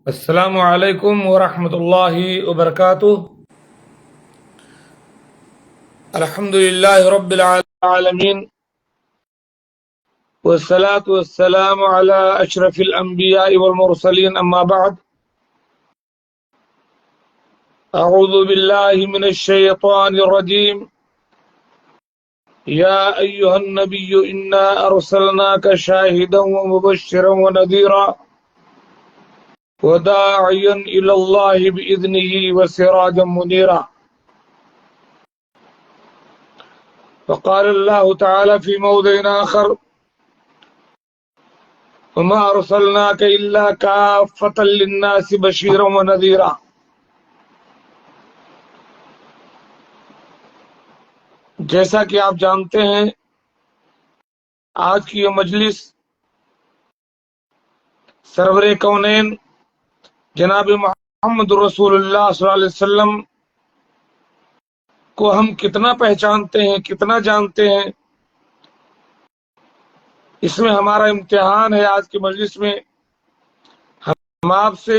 السلام علیکم ورحمۃ اللہ وبرکاتہ۔ الحمد للہ رب العالمین والصلاة والسلام علی اشرف الانبیاء والمرسلین، اما بعد، اعوذ باللہ من الشیطان الرجیم۔ یا ایہا النبی انا ارسلناک شاہدا ومبشرا ونذیرا وداعیا الی اللہ بإذنہ وسراجا منیرا۔ وقال اللہ تعالی فی موضع آخر: وما ارسلناک الا کافۃ للناس بشیرا ونذیرا۔ جیسا کہ آپ جانتے ہیں، آج کی یہ مجلس سرور کونین جناب محمد رسول اللہ صلی اللہ علیہ وسلم کو ہم کتنا پہچانتے ہیں، کتنا جانتے ہیں، اس میں ہمارا امتحان ہے۔ آج کی مجلس میں ہم آپ سے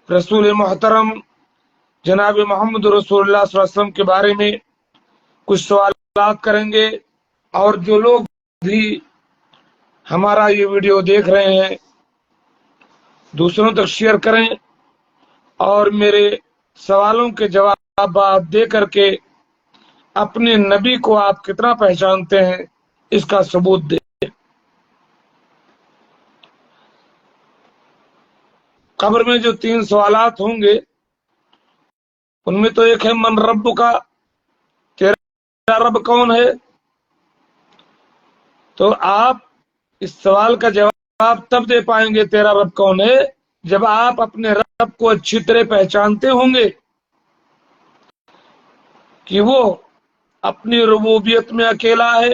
رسول محترم جناب محمد رسول اللہ صلی اللہ علیہ وسلم کے بارے میں کچھ سوالات کریں گے، اور جو لوگ بھی ہمارا یہ ویڈیو دیکھ رہے ہیں دوسروں تک شیئر کریں، اور میرے سوالوں کے جوابات دے کر کے اپنے نبی کو آپ کتنا پہچانتے ہیں اس کا ثبوت دیں۔ قبر میں جو 3 سوالات ہوں گے ان میں تو ایک ہے من رب کا، تیرا رب کون ہے؟ تو آپ اس سوال کا جواب تب دے پائیں گے تیرا رب کون ہے جب آپ اپنے رب کو اچھی طرح پہچانتے ہوں گے کہ وہ اپنی ربوبیت میں اکیلا ہے،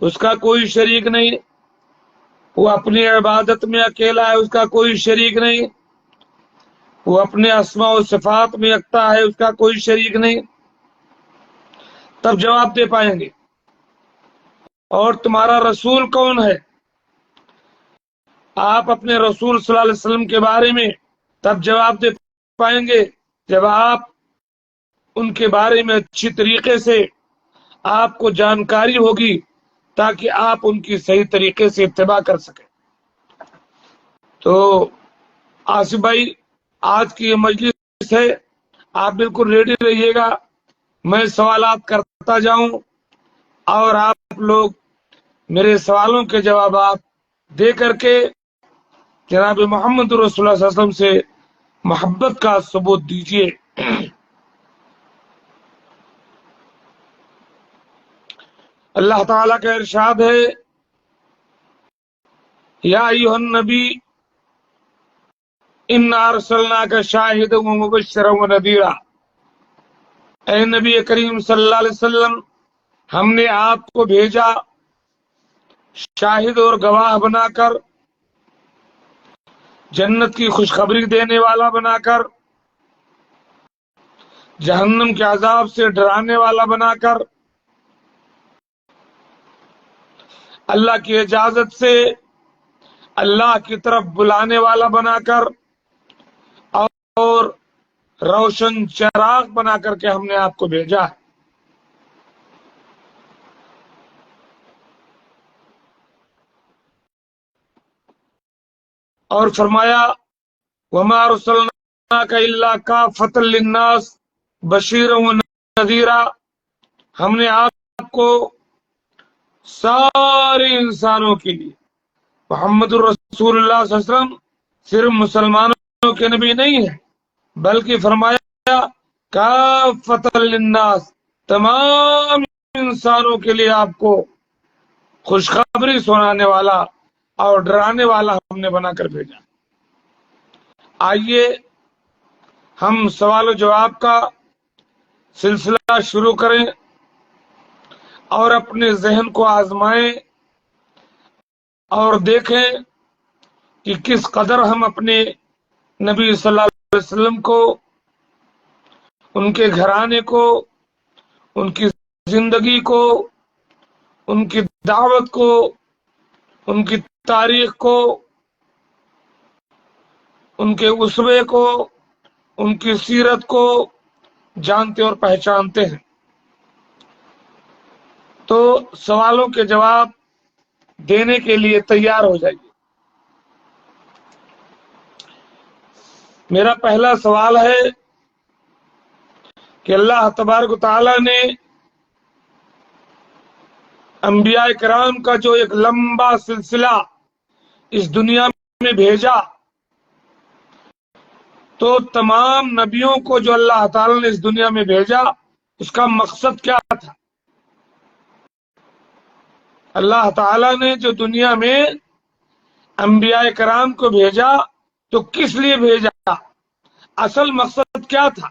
اس کا کوئی شریک نہیں، وہ اپنی عبادت میں اکیلا ہے، اس کا کوئی شریک نہیں، وہ اپنے اسماء و صفات میں یکتا ہے، اس کا کوئی شریک نہیں، تب جواب دے پائیں گے۔ اور تمہارا رسول کون ہے؟ آپ اپنے رسول صلی اللہ علیہ وسلم کے بارے میں تب جواب دے پائیں گے جب آپ ان کے بارے میں اچھی طریقے سے آپ کو جانکاری ہوگی، تاکہ آپ ان کی صحیح طریقے سے اتباع کر سکیں۔ تو آصف بھائی، آج کی یہ مجلس ہے، آپ بالکل ریڈی رہیے گا، میں سوالات کرتا جاؤں اور آپ لوگ میرے سوالوں کے جوابات دے کر کے جناب محمد رسول اللہ صلی اللہ علیہ وسلم سے محبت کا ثبوت دیجیے۔ اللہ تعالیٰ کا ارشاد ہے: یا ایھا النبی انا ارسلناک شاہدا ومبشرا ونذیرا۔ اے نبی کریم صلی اللہ علیہ وسلم، ہم نے آپ کو بھیجا شاہد اور گواہ بنا کر، جنت کی خوشخبری دینے والا بنا کر، جہنم کے عذاب سے ڈرانے والا بنا کر، اللہ کی اجازت سے اللہ کی طرف بلانے والا بنا کر، اور روشن چراغ بنا کر کے ہم نے آپ کو بھیجا ہے۔ اور فرمایا: وما ارسلناک الا کافۃ للناس بشیرا ونذیرا۔ ہم نے آپ کو سارے انسانوں کے لیے، محمد الرسول اللہ صلی اللہ علیہ وسلم صرف مسلمانوں کے نبی نہیں ہے، بلکہ فرمایا کافۃ للناس، تمام انسانوں کے لیے آپ کو خوشخبری سنانے والا اور ڈرانے والا ہم نے بنا کر بھیجا۔ آئیے ہم سوال و جواب کا سلسلہ شروع کریں اور اپنے ذہن کو آزمائیں اور دیکھیں کہ کس قدر ہم اپنے نبی صلی اللہ علیہ وسلم کو، ان کے گھرانے کو، ان کی زندگی کو، ان کی دعوت کو، ان کی تاریخ کو، ان کے اسوے کو، ان کی سیرت کو جانتے اور پہچانتے ہیں۔ تو سوالوں کے جواب دینے کے لیے تیار ہو جائیے۔ میرا پہلا سوال ہے کہ اللہ تبارک و تعالی نے انبیاء کرام کا جو ایک لمبا سلسلہ اس دنیا میں بھیجا، تو تمام نبیوں کو جو اللہ تعالی نے اس دنیا میں بھیجا، اس کا مقصد کیا تھا؟ اللہ تعالی نے جو دنیا میں انبیاء کرام کو بھیجا تو کس لیے بھیجا؟ اصل مقصد کیا تھا؟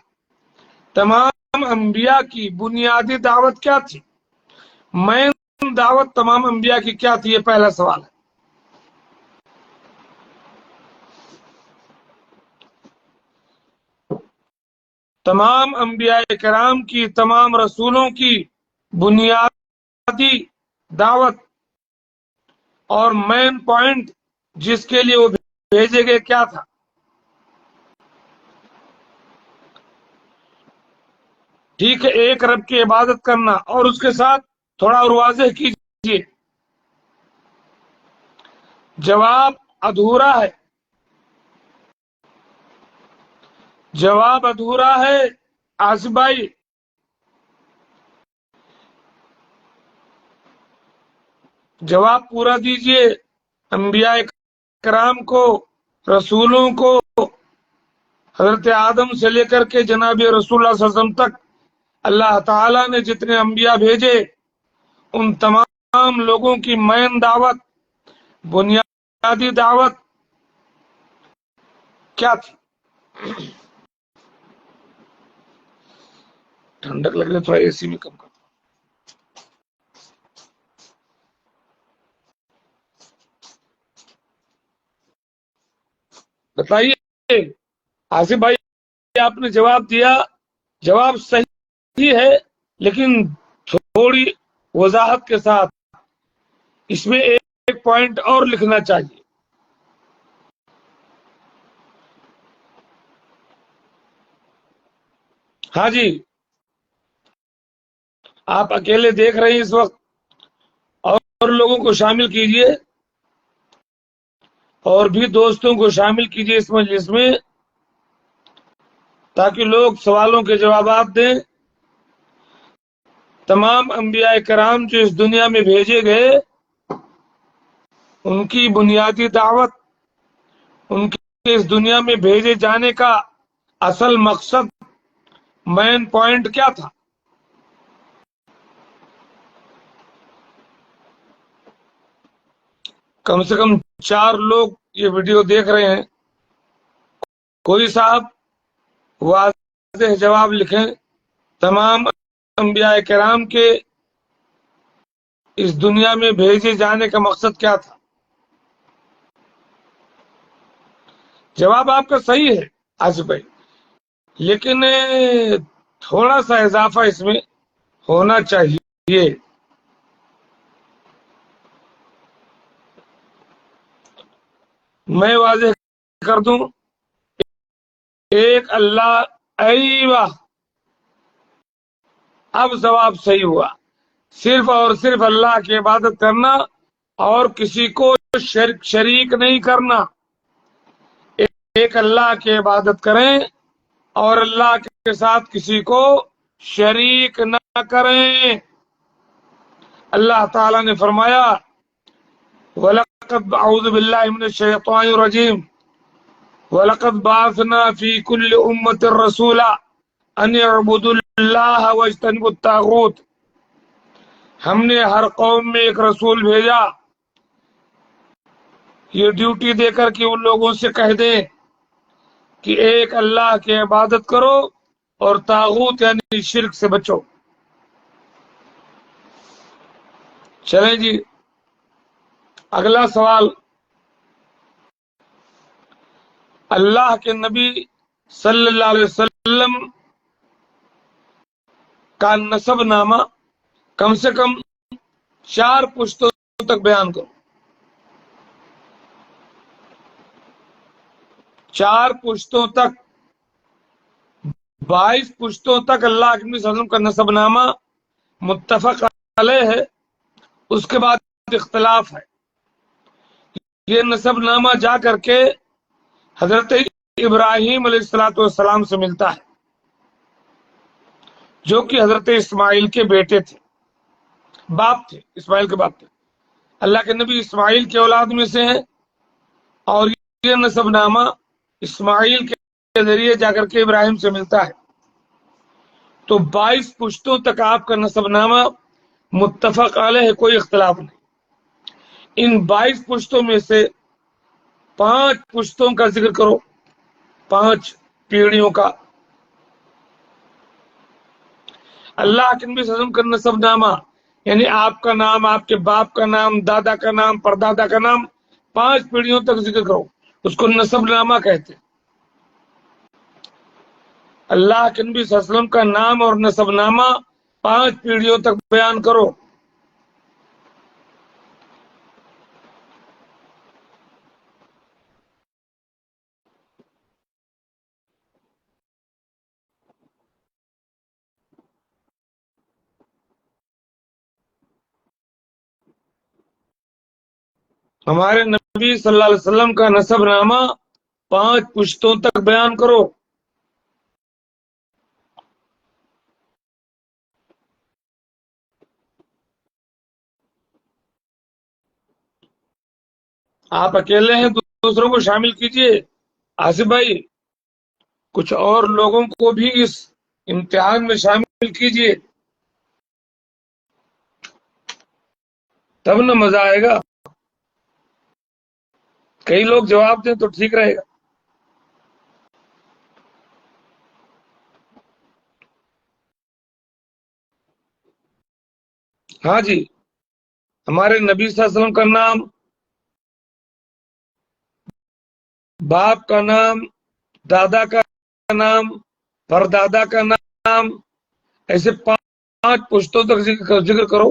تمام انبیاء کی بنیادی دعوت کیا تھی؟ مین دعوت تمام انبیاء کی کیا تھی؟ یہ پہلا سوال ہے۔ تمام انبیاء کرام کی، تمام رسولوں کی بنیادی دعوت اور مین پوائنٹ جس کے لیے وہ بھیجے گئے کیا تھا؟ ٹھیک ہے، ایک رب کی عبادت کرنا، اور اس کے ساتھ تھوڑا اور واضح کیجیے۔ جواب ادھورا ہے، جواب ادھورا ہے آصف بھائی۔ جواب پورا دیجیے۔ انبیاء کرام کو، رسولوں کو، حضرت آدم سے لے کر کے جناب رسول اللہ صلی اللہ علیہ وسلم تک اللہ تعالیٰ نے جتنے انبیاء بھیجے، ان تمام لوگوں کی مین دعوت، بنیادی دعوت کیا تھی؟ ٹھنڈک لگ رہی، تھوڑا اے سی میں کم کر۔ بتائیے آصف بھائی، آپ نے جواب دیا، جواب صحیح ہے، لیکن تھوڑی وضاحت کے ساتھ اس میں ایک پوائنٹ اور لکھنا چاہیے۔ ہاں جی، آپ اکیلے دیکھ رہے ہیں اس وقت، اور لوگوں کو شامل کیجیے، اور بھی دوستوں کو شامل کیجیے اس مجلس میں، تاکہ لوگ سوالوں کے جوابات دیں۔ تمام انبیاء کرام جو اس دنیا میں بھیجے گئے، ان کی بنیادی دعوت، ان کے اس دنیا میں بھیجے جانے کا اصل مقصد، مین پوائنٹ کیا تھا؟ کم سے کم 4 لوگ یہ ویڈیو دیکھ رہے ہیں، کوئی صاحب واضح جواب لکھیں۔ تمام انبیاء کرام کے اس دنیا میں بھیجے جانے کا مقصد کیا تھا؟ جواب آپ کا صحیح ہے آصف بھائی، لیکن تھوڑا سا اضافہ اس میں ہونا چاہیے۔ میں واضح کر دوں، ایک اللہ، ایوہ، اب جواب صحیح ہوا۔ صرف اور صرف اللہ کی عبادت کرنا، اور کسی کو شریک نہیں کرنا۔ ایک اللہ کی عبادت کریں اور اللہ کے ساتھ کسی کو شریک نہ کریں۔ اللہ تعالیٰ نے فرمایا، وَلَقَدْ أَعُوذُ بِاللَّهِ مِنَ الشَّيْطَانِ الرَّجِيمِ وَلَقَدْ بَعَثْنَا فِي كُلِّ أُمَّةٍ رَّسُولًا أَنِ اعْبُدُوا اللَّهَ وَاجْتَنِبُوا الطَّاغُوتَ۔ ہم نے ہر قوم میں ایک رسول بھیجا، یہ ڈیوٹی دے کر کے ان لوگوں سے کہہ دیں کہ ایک اللہ کی عبادت کرو اور طاغوت یعنی شرک سے بچو۔ چلیں جی، اگلا سوال۔ اللہ کے نبی صلی اللہ علیہ وسلم کا نسب نامہ کم سے کم 4 پشتوں تک بیان کرو۔ 4 پشتوں تک 22 پشتوں تک اللہ کے نبی صلی اللہ علیہ وسلم کا نسب نامہ متفق علیہ ہے. اس کے بعد اختلاف ہے. یہ نسب نامہ جا کر کے حضرت ابراہیم علیہ الصلوۃ والسلام سے ملتا ہے جو کہ حضرت اسماعیل کے بیٹے تھے، باپ تھے، اسماعیل کے باپ تھے. اللہ کے نبی اسماعیل کے اولاد میں سے ہیں اور یہ نسب نامہ اسماعیل کے ذریعے جا کر کے ابراہیم سے ملتا ہے. تو 22 پشتوں تک آپ کا نسب نامہ متفق علیہ ہے، کوئی اختلاف نہیں. ان 22 پشتوں میں سے 5 پشتوں کا ذکر کرو، 5 پیڑھیوں کا. اللہ کے نبی صلی اللہ علیہ وسلم کا نسب نامہ یعنی آپ کا نام، آپ کے باپ کا نام، دادا کا نام، پردادا کا نام، 5 پیڑھیوں تک ذکر کرو، اس کو نسب نامہ کہتے. اللہ کے نبی صلی اللہ علیہ وسلم کا نام اور نسب نامہ 5 پیڑھیوں تک بیان کرو. ہمارے نبی صلی اللہ علیہ وسلم کا نسب نامہ 5 پشتوں تک بیان کرو. آپ اکیلے ہیں، دوسروں کو شامل کیجئے. آصف بھائی، کچھ اور لوگوں کو بھی اس امتحان میں شامل کیجئے، تب نہ مزہ آئے گا. کئی لوگ جواب دیں تو ٹھیک رہے گا. ہاں جی، ہمارے نبی صلی اللہ علیہ وسلم کا نام، باپ کا نام، دادا کا نام، پردادا کا نام، ایسے 5 پشتوں تک ذکر کرو.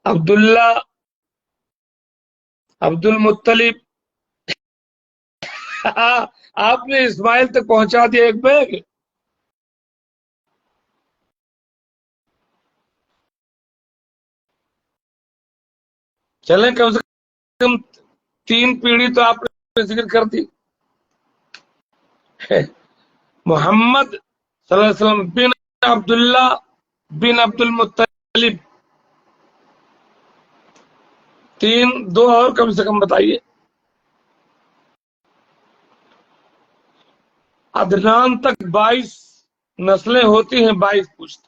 عبداللہ، عبد المطلب. آپ نے اسماعیل تک پہنچا دیا ایک بیگ. چلیں کم سے کم 3 پیڑھی تو آپ نے ذکر کر دی. محمد صلی اللہ علیہ وسلم بن عبداللہ بن عبد المطلب. 2 اور کم سے کم بتائیے. عدنان تک 22 نسلیں ہوتی ہیں، 22 پشت.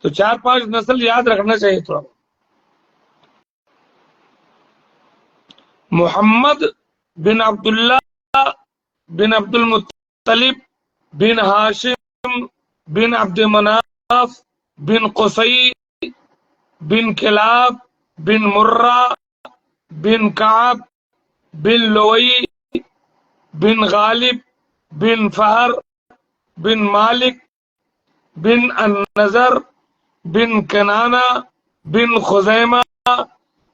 تو 4-5 نسل یاد رکھنا چاہیے تھوڑا. محمد بن عبداللہ بن عبد المطلب بن ہاشم بن عبد مناف بن قصی بن کلاب بن مرہ بن کعب بن لوئی بن غالب بن فہر بن مالک بن النضر بن کنانہ بن خزیمہ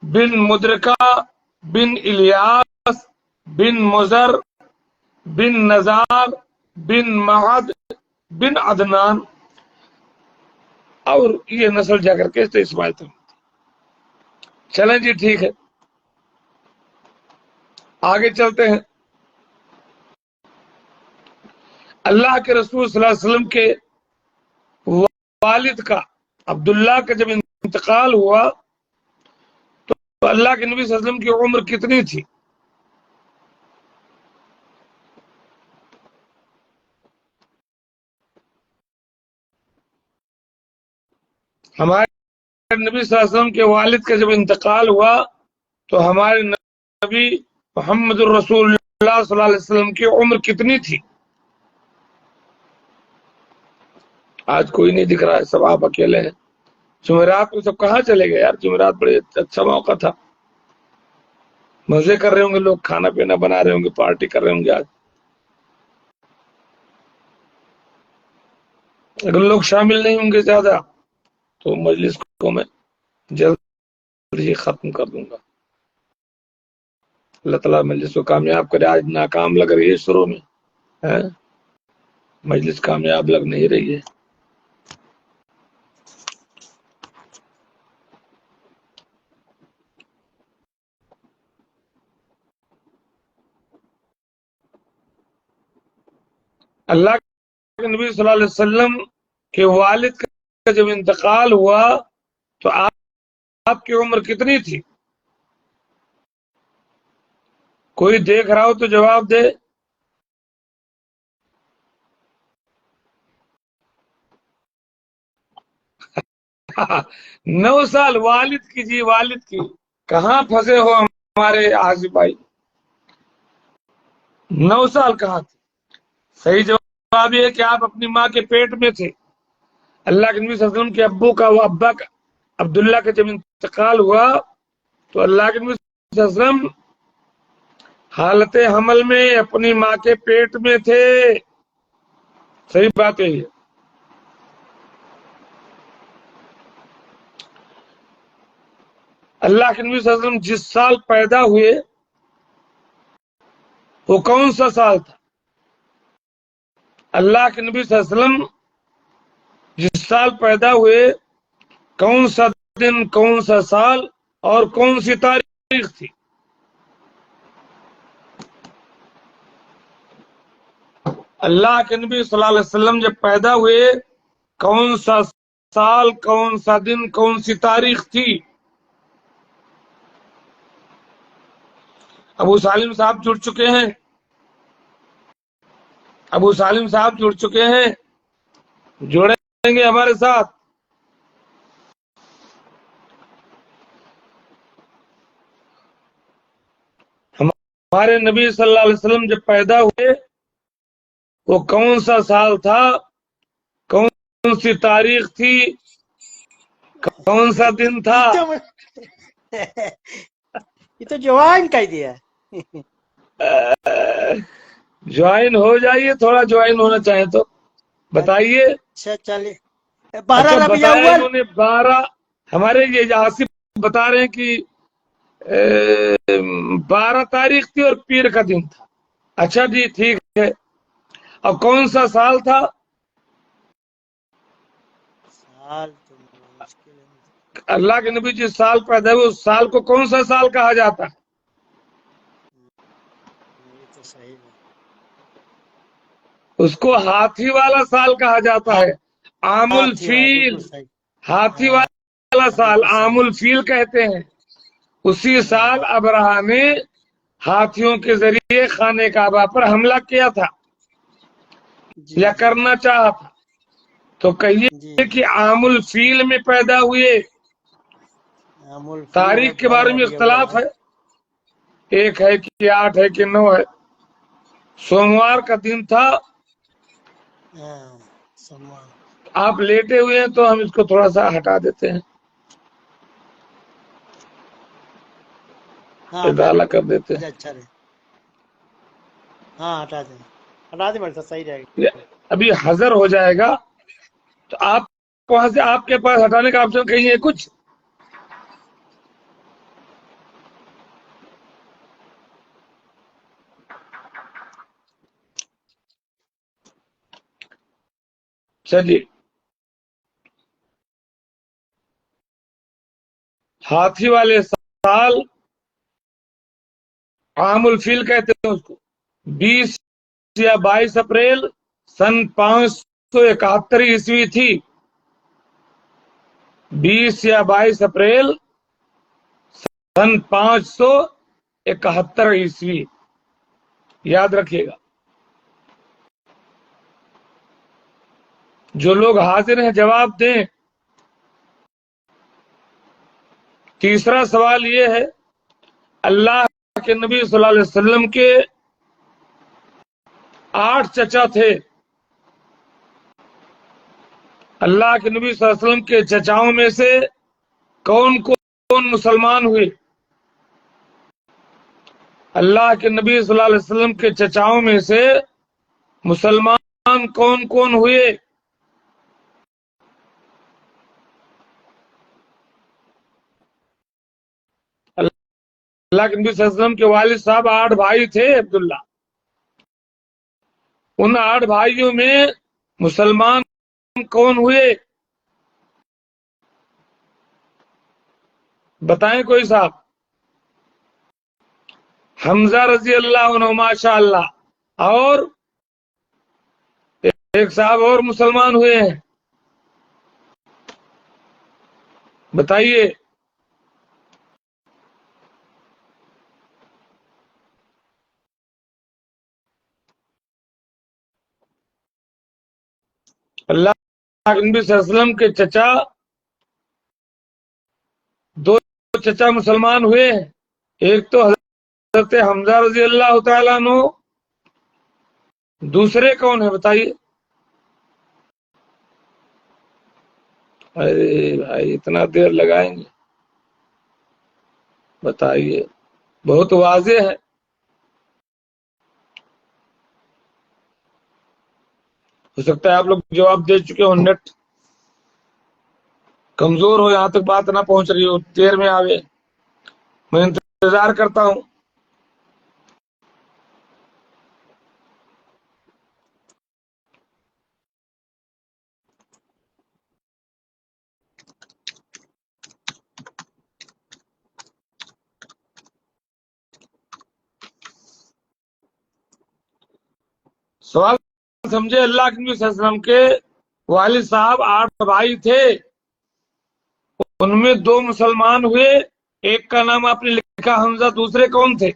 بن مدرکہ بن الیاس بن مزر بن نزار بن معد بن عدنان. اور یہ نسل جا کر کے اسماعیل تک. چلیں جی، ٹھیک ہے، آگے چلتے ہیں. اللہ کے رسول صلی اللہ علیہ وسلم کے والد کا، عبداللہ کا جب انتقال ہوا تو اللہ کے نبی صلی اللہ علیہ وسلم کی عمر کتنی تھی؟ ہمارے نبی صلی اللہ علیہ وسلم کے والد کا جب انتقال ہوا تو ہمارے نبی محمد الرسول اللہ صلی اللہ علیہ وسلم کی عمر کتنی تھی؟ آج کوئی نہیں دکھ رہا ہے، سب آپ اکیلے ہیں. جمعرات میں سب کہاں چلے گئے یار؟ جمعرات بڑے اچھا موقع تھا، مزے کر رہے ہوں گے لوگ، کھانا پینا بنا رہے ہوں گے، پارٹی کر رہے ہوں گے. آج اگر لوگ شامل نہیں ہوں گے زیادہ تو مجلس کو میں جلد ہی ختم کر دوں گا. اللہ تعالیٰ مجلس کو کامیاب کرے. آج ناکام لگ رہی ہے شروع میں، مجلس کامیاب لگ نہیں رہی ہے. اللہ کے نبی صلی اللہ علیہ وسلم کے والد کا جب انتقال ہوا تو آپ کی عمر کتنی تھی؟ کوئی دیکھ رہا ہو تو جواب دے. نو سال والد کی. جی والد کی. کہاں پھنسے ہو ہمارے آصف بھائی؟ 9 سال کہاں تھے؟ صحیح جواب یہ ہے کہ آپ اپنی ماں کے پیٹ میں تھے. اللہ کے نبی صلی اللہ علیہ وسلم کے ابو کا وہ ابا کا عبداللہ کا جب انتقال ہوا تو اللہ کے نبی صلی اللہ علیہ وسلم حالت حمل میں اپنی ماں کے پیٹ میں تھے. صحیح بات ہے. اللہ کے نبی صلی اللہ علیہ وسلم جس سال پیدا ہوئے وہ کون سا سال تھا؟ اللہ کے نبی صلی اللہ علیہ وسلم جس سال پیدا ہوئے کون سا دن، کون سا سال اور کون سی تاریخ تھی؟ اللہ کے نبی صلی اللہ علیہ وسلم جب پیدا ہوئے کون سا سال، کون سا دن، کون سی تاریخ تھی؟ ابو سالم صاحب جڑ چکے ہیں. ابو سالم صاحب جڑ چکے ہیں، جڑیں گے ہمارے ساتھ. ہمارے نبی صلی اللہ علیہ وسلم جب پیدا ہوئے وہ کون سا سال تھا، کون سی تاریخ تھی، کون سا دن تھا؟ یہ تو جوائن کہہ دیا. جوائن ہو جائیے، تھوڑا جوائن ہونا چاہیں تو بتائیے. اچھا چلیے. 12 اچھا ربیع بتایا اول. انہوں نے 12. ہمارے یہ آصف بتا رہے ہیں کہ 12 تاریخ تھی اور پیر کا دن تھا. اچھا جی ٹھیک ہے. اور کون سا سال تھا؟ سال تو مشکل ہے. اللہ کے نبی جس سال پیدا ہوئے اس سال کو کون سا سال کہا جاتا ہے؟ یہ تو صحیح ہے. اس کو ہاتھی والا سال کہا جاتا ہے. عام ہاتھی والا الفیل. بالکل صحیح. ہاتھی ہاں والا سال بالکل عام صحیح. الفیل کہتے ہیں. اسی سال ابرہہ نے ہاتھیوں کے ذریعے خانہ کعبہ پر حملہ کیا تھا جی یا جی کرنا چاہا تھا. تو جی کہیے کہ عام الفیل میں پیدا ہوئے. عام الفیل ہے، تاریخ کے 12 بارے میں ربیع اول اختلاف ہے، ایک ہے کہ 8 ہے کہ 9 ہے. سوموار کا دن تھا. سوموار. آپ لیٹے ہوئے ہیں تو ہم اس کو تھوڑا سا ہٹا دیتے ہیں، ہاں ہٹا ادالہ دیں. کر دیتے ہیں. اچھا رہے. ہاں ہٹا دیں، ہٹا دیں میرے ساتھ صحیح رہے گا. ابھی حضر ہو جائے گا تو آپ وہاں سے آپ کے پاس ہٹانے کا آپشن کہیں ہے کچھ؟ چلیے. ہاتھی والے سال عام الفیل کہتے ہیں اس کو. 20 یا 22 اپریل سن 571 عیسوی تھی. 20 یا 22 اپریل سن 571 عیسوی. یاد رکھیے گا. جو لوگ حاضر ہیں جواب دیں. تیسرا سوال یہ ہے، اللہ کے نبی صلی اللہ علیہ وسلم کے 8 چچا تھے. اللہ کے نبی صلی اللہ علیہ وسلم کے چچاؤں میں سے کون کون مسلمان ہوئے؟ اللہ کے نبی صلی اللہ علیہ وسلم کے چچاؤں میں سے مسلمان کون کون ہوئے؟ کے نبی صلی اللہ علیہ وسلم کے والد صاحب 8 بھائی تھے عبداللہ. ان 8 بھائیوں میں مسلمان کون ہوئے؟ بتائیں کوئی صاحب. حمزہ رضی اللہ عنہ ماشاء اللہ. اور ایک صاحب اور مسلمان ہوئے ہیں، بتائیے. اللہ کے نبی صلی اللہ علیہ وسلم کے چچا، 2 چچا مسلمان ہوئے ہیں. ایک تو حضرت حمزہ رضی اللہ تعالیٰ عنہ، دوسرے کون ہے بتائیے. ارے بھائی اتنا دیر لگائیں گے، بتائیے. بہت واضح ہے. ہو سکتا ہے آپ لوگ جواب دے چکے ہو، نیٹ کمزور ہو، یہاں تک بات نہ پہنچ رہی ہو، دیر میں آوے. میں انتظار کرتا ہوں. سوال سمجھے. اللہ کے نبی صلی اللہ علیہ وسلم کے والد صاحب 8 بھائی تھے، ان میں 2 مسلمان ہوئے. ایک کا نام آپ نے لکھا حمزہ، دوسرے کون تھے؟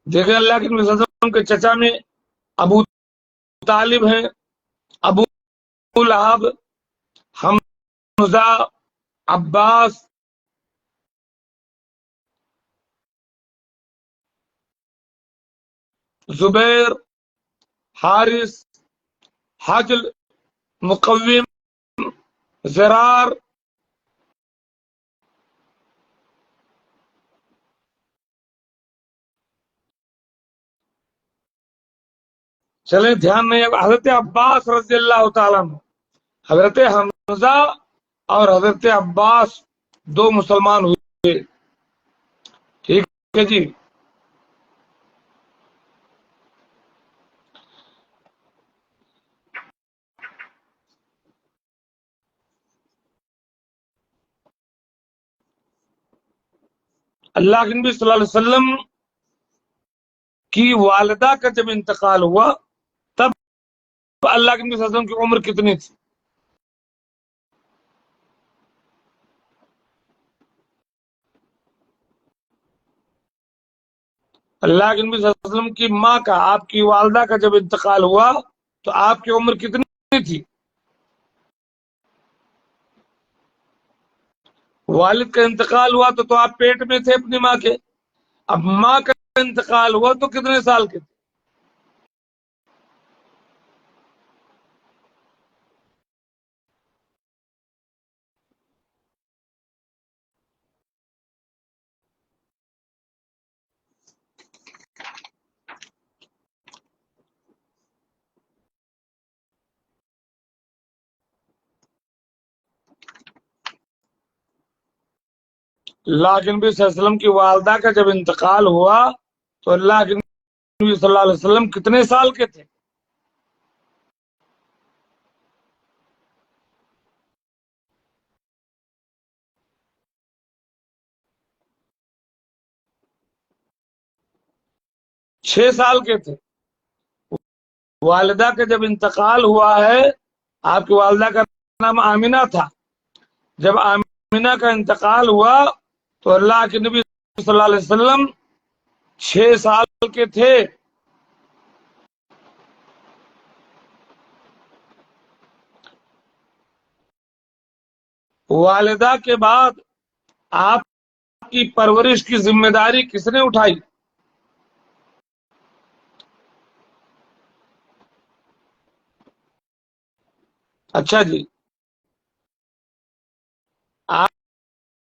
دیکھیں اللہ کے نبی صلی اللہ علیہ وسلم کے چچا میں ابو طالب ہیں، ابو لہب، حمزہ، عباس، زبیر، حارث، حجل، مقوم، زرار. چلیں دھیان نہیں. حضرت عباس رضی اللہ تعالیٰ عنہ، حضرت حمزہ اور حضرت عباس 2 مسلمان ہوئے. ٹھیک ہے جی. اللہ کے نبی صلی اللہ علیہ وسلم کی والدہ کا جب انتقال ہوا تب اللہ کے نبی صلی اللہ علیہ وسلم کی عمر کتنی تھی؟ اللہ کے نبی صلی اللہ علیہ وسلم کی ماں کا، آپ کی والدہ کا جب انتقال ہوا تو آپ کی عمر کتنی تھی؟ والد کا انتقال ہوا تو آپ پیٹ میں تھے اپنی ماں کے. اب ماں کا انتقال ہوا تو کتنے سال کے تھے؟ اللہ کے نبی صلی اللہ علیہ وسلم کی والدہ کا جب انتقال ہوا تو اللہ کے نبی صلی اللہ علیہ وسلم کتنے سال کے تھے؟ چھ سال کے تھے. والدہ کا جب انتقال ہوا ہے، آپ کی والدہ کا نام آمینہ تھا، جب آمینہ کا انتقال ہوا تو اللہ کے نبی صلی اللہ علیہ وسلم 6 سال کے تھے. والدہ کے بعد آپ کی پرورش کی ذمہ داری کس نے اٹھائی؟ اچھا جی،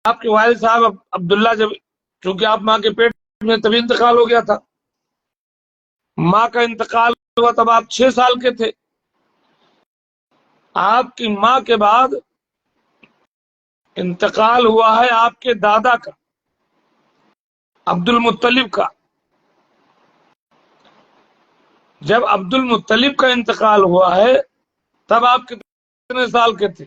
آپ کے والد صاحب عبداللہ جب چونکہ آپ ماں کے پیٹ میں تبھی انتقال ہو گیا تھا، ماں کا انتقال ہوا تب آپ 6 سال کے تھے. آپ کی ماں کے بعد انتقال ہوا ہے آپ کے دادا کا، عبد المطلب کا. جب عبد المطلب کا انتقال ہوا ہے تب آپ کتنے سال کے تھے؟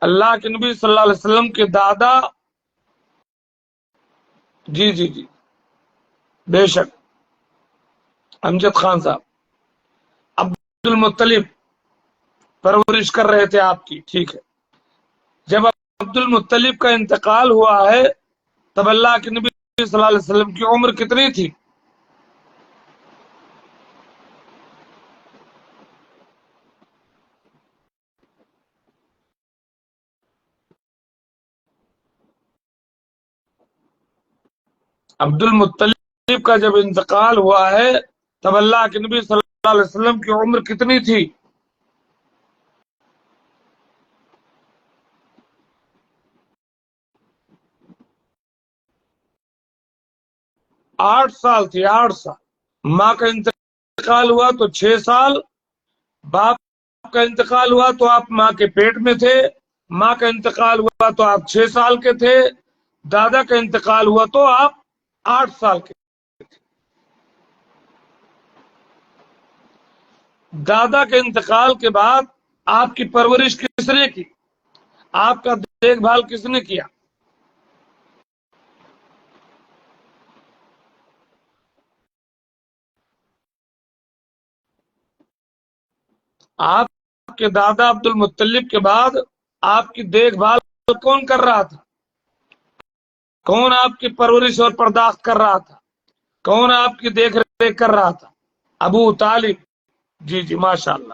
اللہ کے نبی صلی اللہ علیہ وسلم کے دادا، جی جی جی بے شک امجد خان صاحب، عبد المطلب پرورش کر رہے تھے آپ کی، ٹھیک ہے. جب عبد المطلب کا انتقال ہوا ہے تب اللہ کے نبی صلی اللہ علیہ وسلم کی عمر کتنی تھی؟ عبد المطلب کا جب انتقال ہوا ہے تب اللہ کے نبی صلی اللہ علیہ وسلم کی عمر کتنی تھی؟ 8 سال تھی، 8 سال. ماں کا انتقال ہوا تو 6 سال، باپ کا انتقال ہوا تو آپ ماں کے پیٹ میں تھے، ماں کا انتقال ہوا تو آپ 6 سال کے تھے، دادا کا انتقال ہوا تو آپ 8 سال کے. دادا کے انتقال کے بعد آپ کی پرورش کس نے کی؟ آپ کا دیکھ بھال کس نے کیا؟ آپ کے دادا عبد المطلب کے بعد آپ کی دیکھ بھال کون کر رہا تھا؟ کون آپ کی پرورش اور پرداخت کر رہا تھا؟ کون آپ کی دیکھ ریکھ کر رہا تھا؟ ابو طالب. جی جی ماشاء اللہ.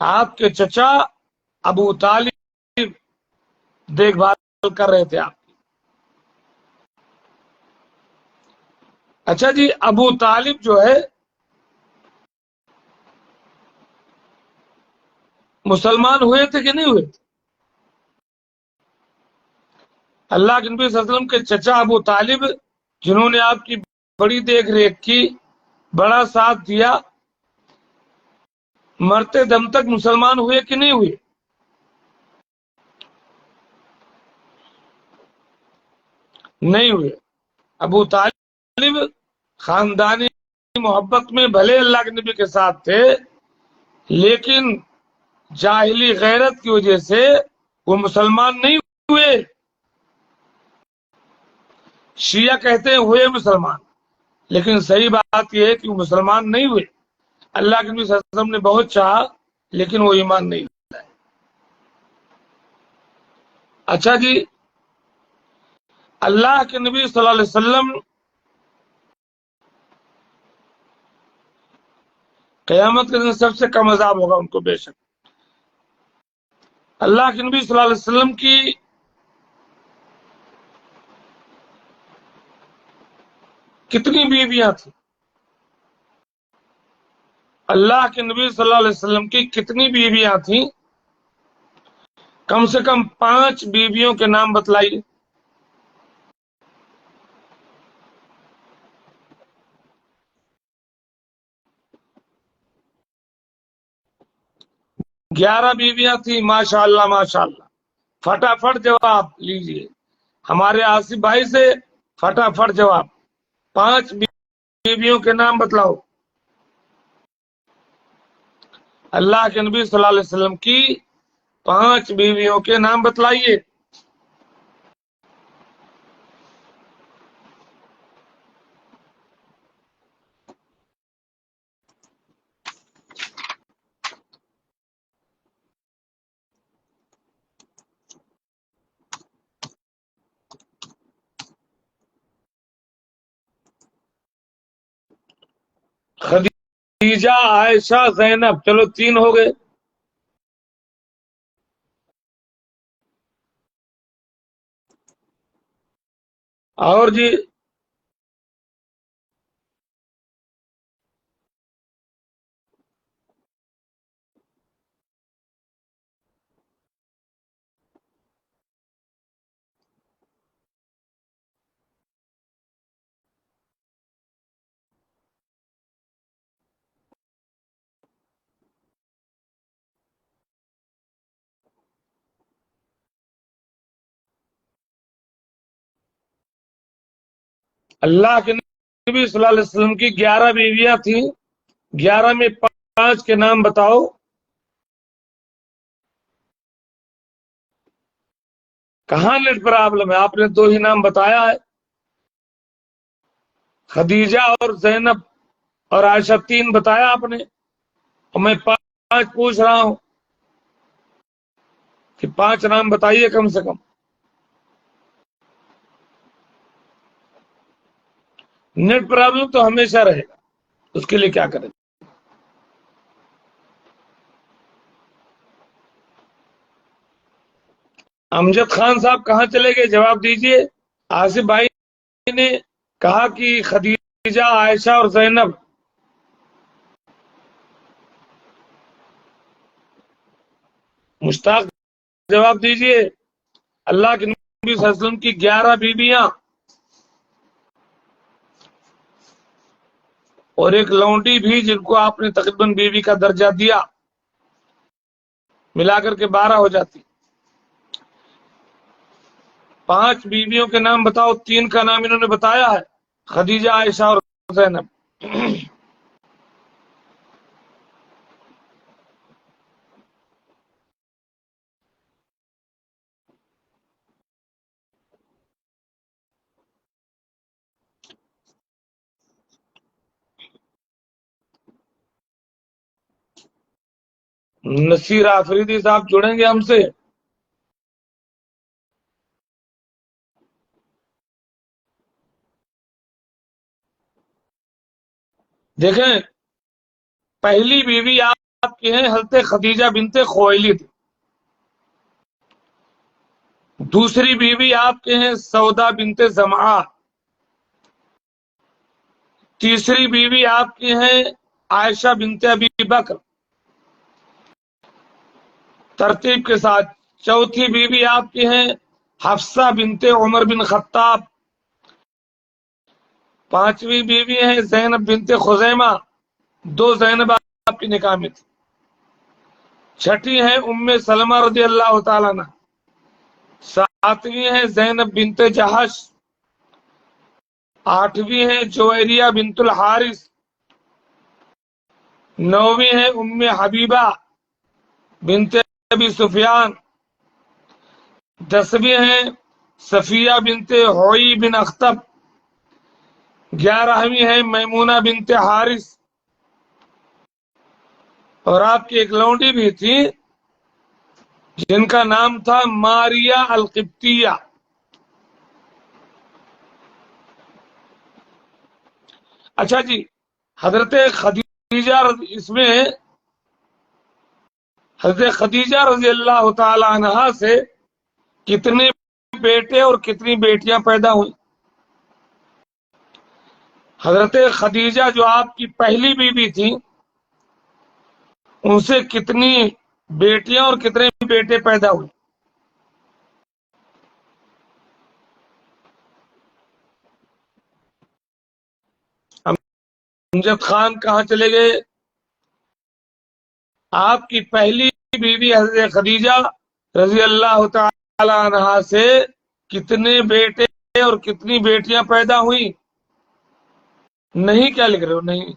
آپ کے چچا ابو طالب دیکھ بھال کر رہے تھے آپ. اچھا جی، ابو طالب جو ہے مسلمان ہوئے تھے کہ نہیں ہوئے تھے؟ اللہ کے نبی صلی اللہ علیہ وسلم کے چچا ابو طالب جنہوں نے آپ کی بڑی دیکھ ریکھ کی، بڑا ساتھ دیا، مرتے دم تک مسلمان ہوئے کہ نہیں ہوئے؟ نہیں ہوئے. ابو طالب خاندانی محبت میں بھلے اللہ کے نبی کے ساتھ تھے، لیکن جاہلی غیرت کی وجہ سے وہ مسلمان نہیں ہوئے. شیعہ کہتے ہیں ہوئے مسلمان، لیکن صحیح بات یہ ہے کہ وہ مسلمان نہیں ہوئے. اللہ کے نبی صلی اللہ علیہ وسلم نے بہت چاہا لیکن وہ ایمان نہیں. اچھا جی، اللہ کے نبی صلی اللہ علیہ وسلم قیامت کے دن سب سے کم عذاب ہوگا ان کو، بے شک. اللہ کے نبی صلی اللہ علیہ وسلم کی کتنی بیویاں تھیں؟ اللہ کے نبی صلی اللہ علیہ وسلم کی کتنی بیویاں تھیں؟ کم سے کم 5 بیویوں کے نام بتلائیے. 11 بیویاں تھیں، ماشاء اللہ ماشاء اللہ. فٹافٹ جواب لیجئے ہمارے آصف بھائی سے، فٹافٹ جواب. 5 بیویوں کے نام بتلاؤ. اللہ کے نبی صلی اللہ علیہ وسلم کی 5 بیویوں کے نام بتلائیے. خدیجہ، عائشہ، زینب، چلو 3 ہو گئے. اور جی اللہ کے نبی صلی اللہ علیہ وسلم کی 11 بیویاں تھیں، 11 میں 5 کے نام بتاؤ۔ کہاں نیٹ پرابلم ہے؟ آپ نے 2 ہی نام بتایا ہے، خدیجہ اور زینب اور عائشہ 3 بتایا آپ نے، اور میں 5 پوچھ رہا ہوں کہ 5 نام بتائیے کم سے کم۔ نیٹ پرابلم تو ہمیشہ رہے گا، اس کے لیے کیا کریں؟ امجد خان صاحب کہاں چلے گئے؟ جواب دیجئے۔ آصف بھائی نے کہا کہ خدیجہ، عائشہ اور زینب۔ مشتاق جواب دیجئے۔ اللہ کے نبی صلی اللہ علیہ وسلم کی 11 بیویاں اور ایک لونڈی بھی، جن کو آپ نے تقریباً بیوی کا درجہ دیا، ملا کر کے 12 ہو جاتی۔ 5 بیویوں کے نام بتاؤ، 3 کا نام انہوں نے بتایا ہے، خدیجہ، عائشہ اور زینب۔ نصیر آفریدی صاحب جڑیں گے ہم سے؟ دیکھیں، پہلی بیوی آپ کی ہیں حضرت خدیجہ بنت خویلد، دوسری بیوی آپ کے ہیں سودا بنت زمعہ، تیسری بیوی آپ کی ہیں عائشہ بنت ابی بکر ترتیب کے ساتھ، چوتھی بیوی آپ کی ہیں حفصہ بنت عمر بن خطاب، پانچویں بیوی ہیں زینب بنت خزیمہ، 2 زینب آپ کی نکاح میں تھی، چھٹی ہے ام سلمہ رضی اللہ تعالیٰ عنہ، ساتویں ہے زینب بنت جہش، آٹھویں ہے جویریہ بنت الحارث، نویں ہے ام حبیبہ بنت ابی سفیان، 10ویں ہیں صفیہ بنت حوی بن اخطب، 11ویں ہے میمونہ بنت حارث، اور آپ کی ایک لونڈی بھی تھی جن کا نام تھا ماریہ القبطیہ۔ اچھا جی، حضرت خدیجہ اس میں حضرت خدیجہ رضی اللہ تعالی عنہا سے کتنے بیٹے اور کتنی بیٹیاں پیدا ہوئی؟ حضرت خدیجہ جو آپ کی پہلی بیوی تھی، ان سے کتنی بیٹیاں اور کتنے بیٹے پیدا ہوئے؟ امجد خان کہاں چلے گئے؟ آپ کی پہلی بیوی حضرت خدیجہ رضی اللہ تعالی عنہا سے کتنے بیٹے اور کتنی بیٹیاں پیدا ہوئی؟ نہیں کیا لکھ رہے ہو؟ نہیں،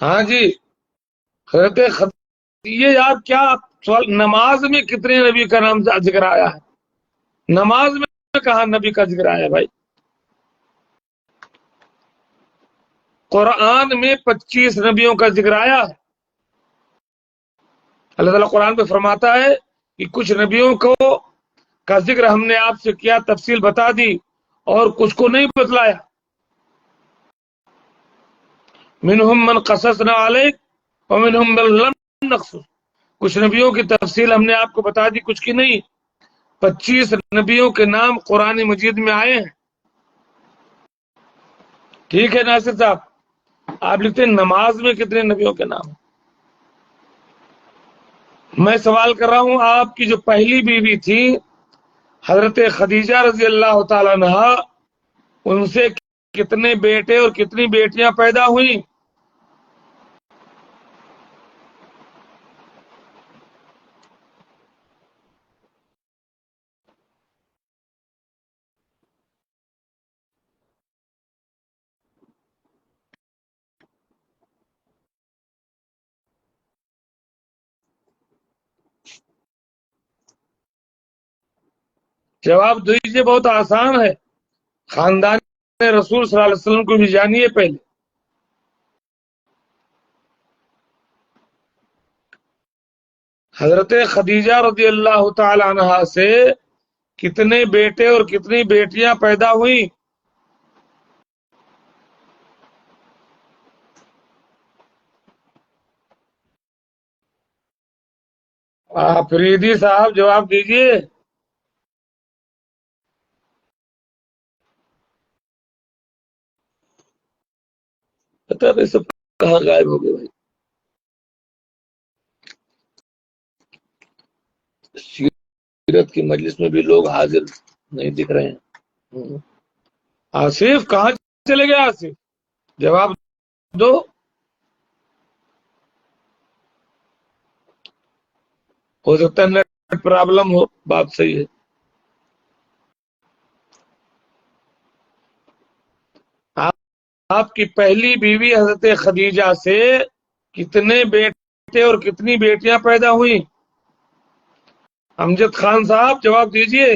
ہاں جی، حضرت یہ یار کیا سوال، نماز میں کتنے نبی کا نام ذکر آیا ہے؟ نماز میں کہاں نبی کا ذکر آیا ہے بھائی؟ قرآن میں 25 نبیوں کا ذکر آیا ہے۔ اللہ تعالیٰ قرآن پہ فرماتا ہے کہ کچھ نبیوں کو کا ذکر ہم نے آپ سے کیا، تفصیل بتا دی، اور کچھ کو نہیں بتلایا۔ منہم من قصصنا علیک ومنہم من لم نقصص، کچھ نبیوں کی تفصیل ہم نے آپ کو بتا دی، کچھ کی نہیں۔ 25 نبیوں کے نام قرآن مجید میں آئے ہیں۔ ٹھیک ہے ناصر صاحب، آپ لکھتے ہیں نماز میں کتنے نبیوں کے نام؟ میں سوال کر رہا ہوں، آپ کی جو پہلی بیوی تھی حضرت خدیجہ رضی اللہ تعالیٰ عنہ ان سے کتنے بیٹے اور کتنی بیٹیاں پیدا ہوئی؟ جواب دیجیے، بہت آسان ہے، خاندان رسول صلی اللہ علیہ وسلم کو بھی جانیے پہلے۔ حضرت خدیجہ رضی اللہ تعالی عنہا سے کتنے بیٹے اور کتنی بیٹیاں پیدا ہوئیں؟ فریدی صاحب جواب دیجیے۔ پتہ نہیں سب کہاں غائب ہو گئے بھائی؟ سیرت کی مجلس میں بھی لوگ حاضر نہیں دکھ رہے ہیں۔ آصف کہاں چلے گئے؟ آصف جواب دو۔ ہو سکتا ہے نیٹ پرابلم ہو، بات صحیح ہے۔ آپ کی پہلی بیوی حضرت خدیجہ سے کتنے بیٹے اور کتنی بیٹیاں پیدا ہوئیں؟ امجد خان صاحب جواب دیجئے۔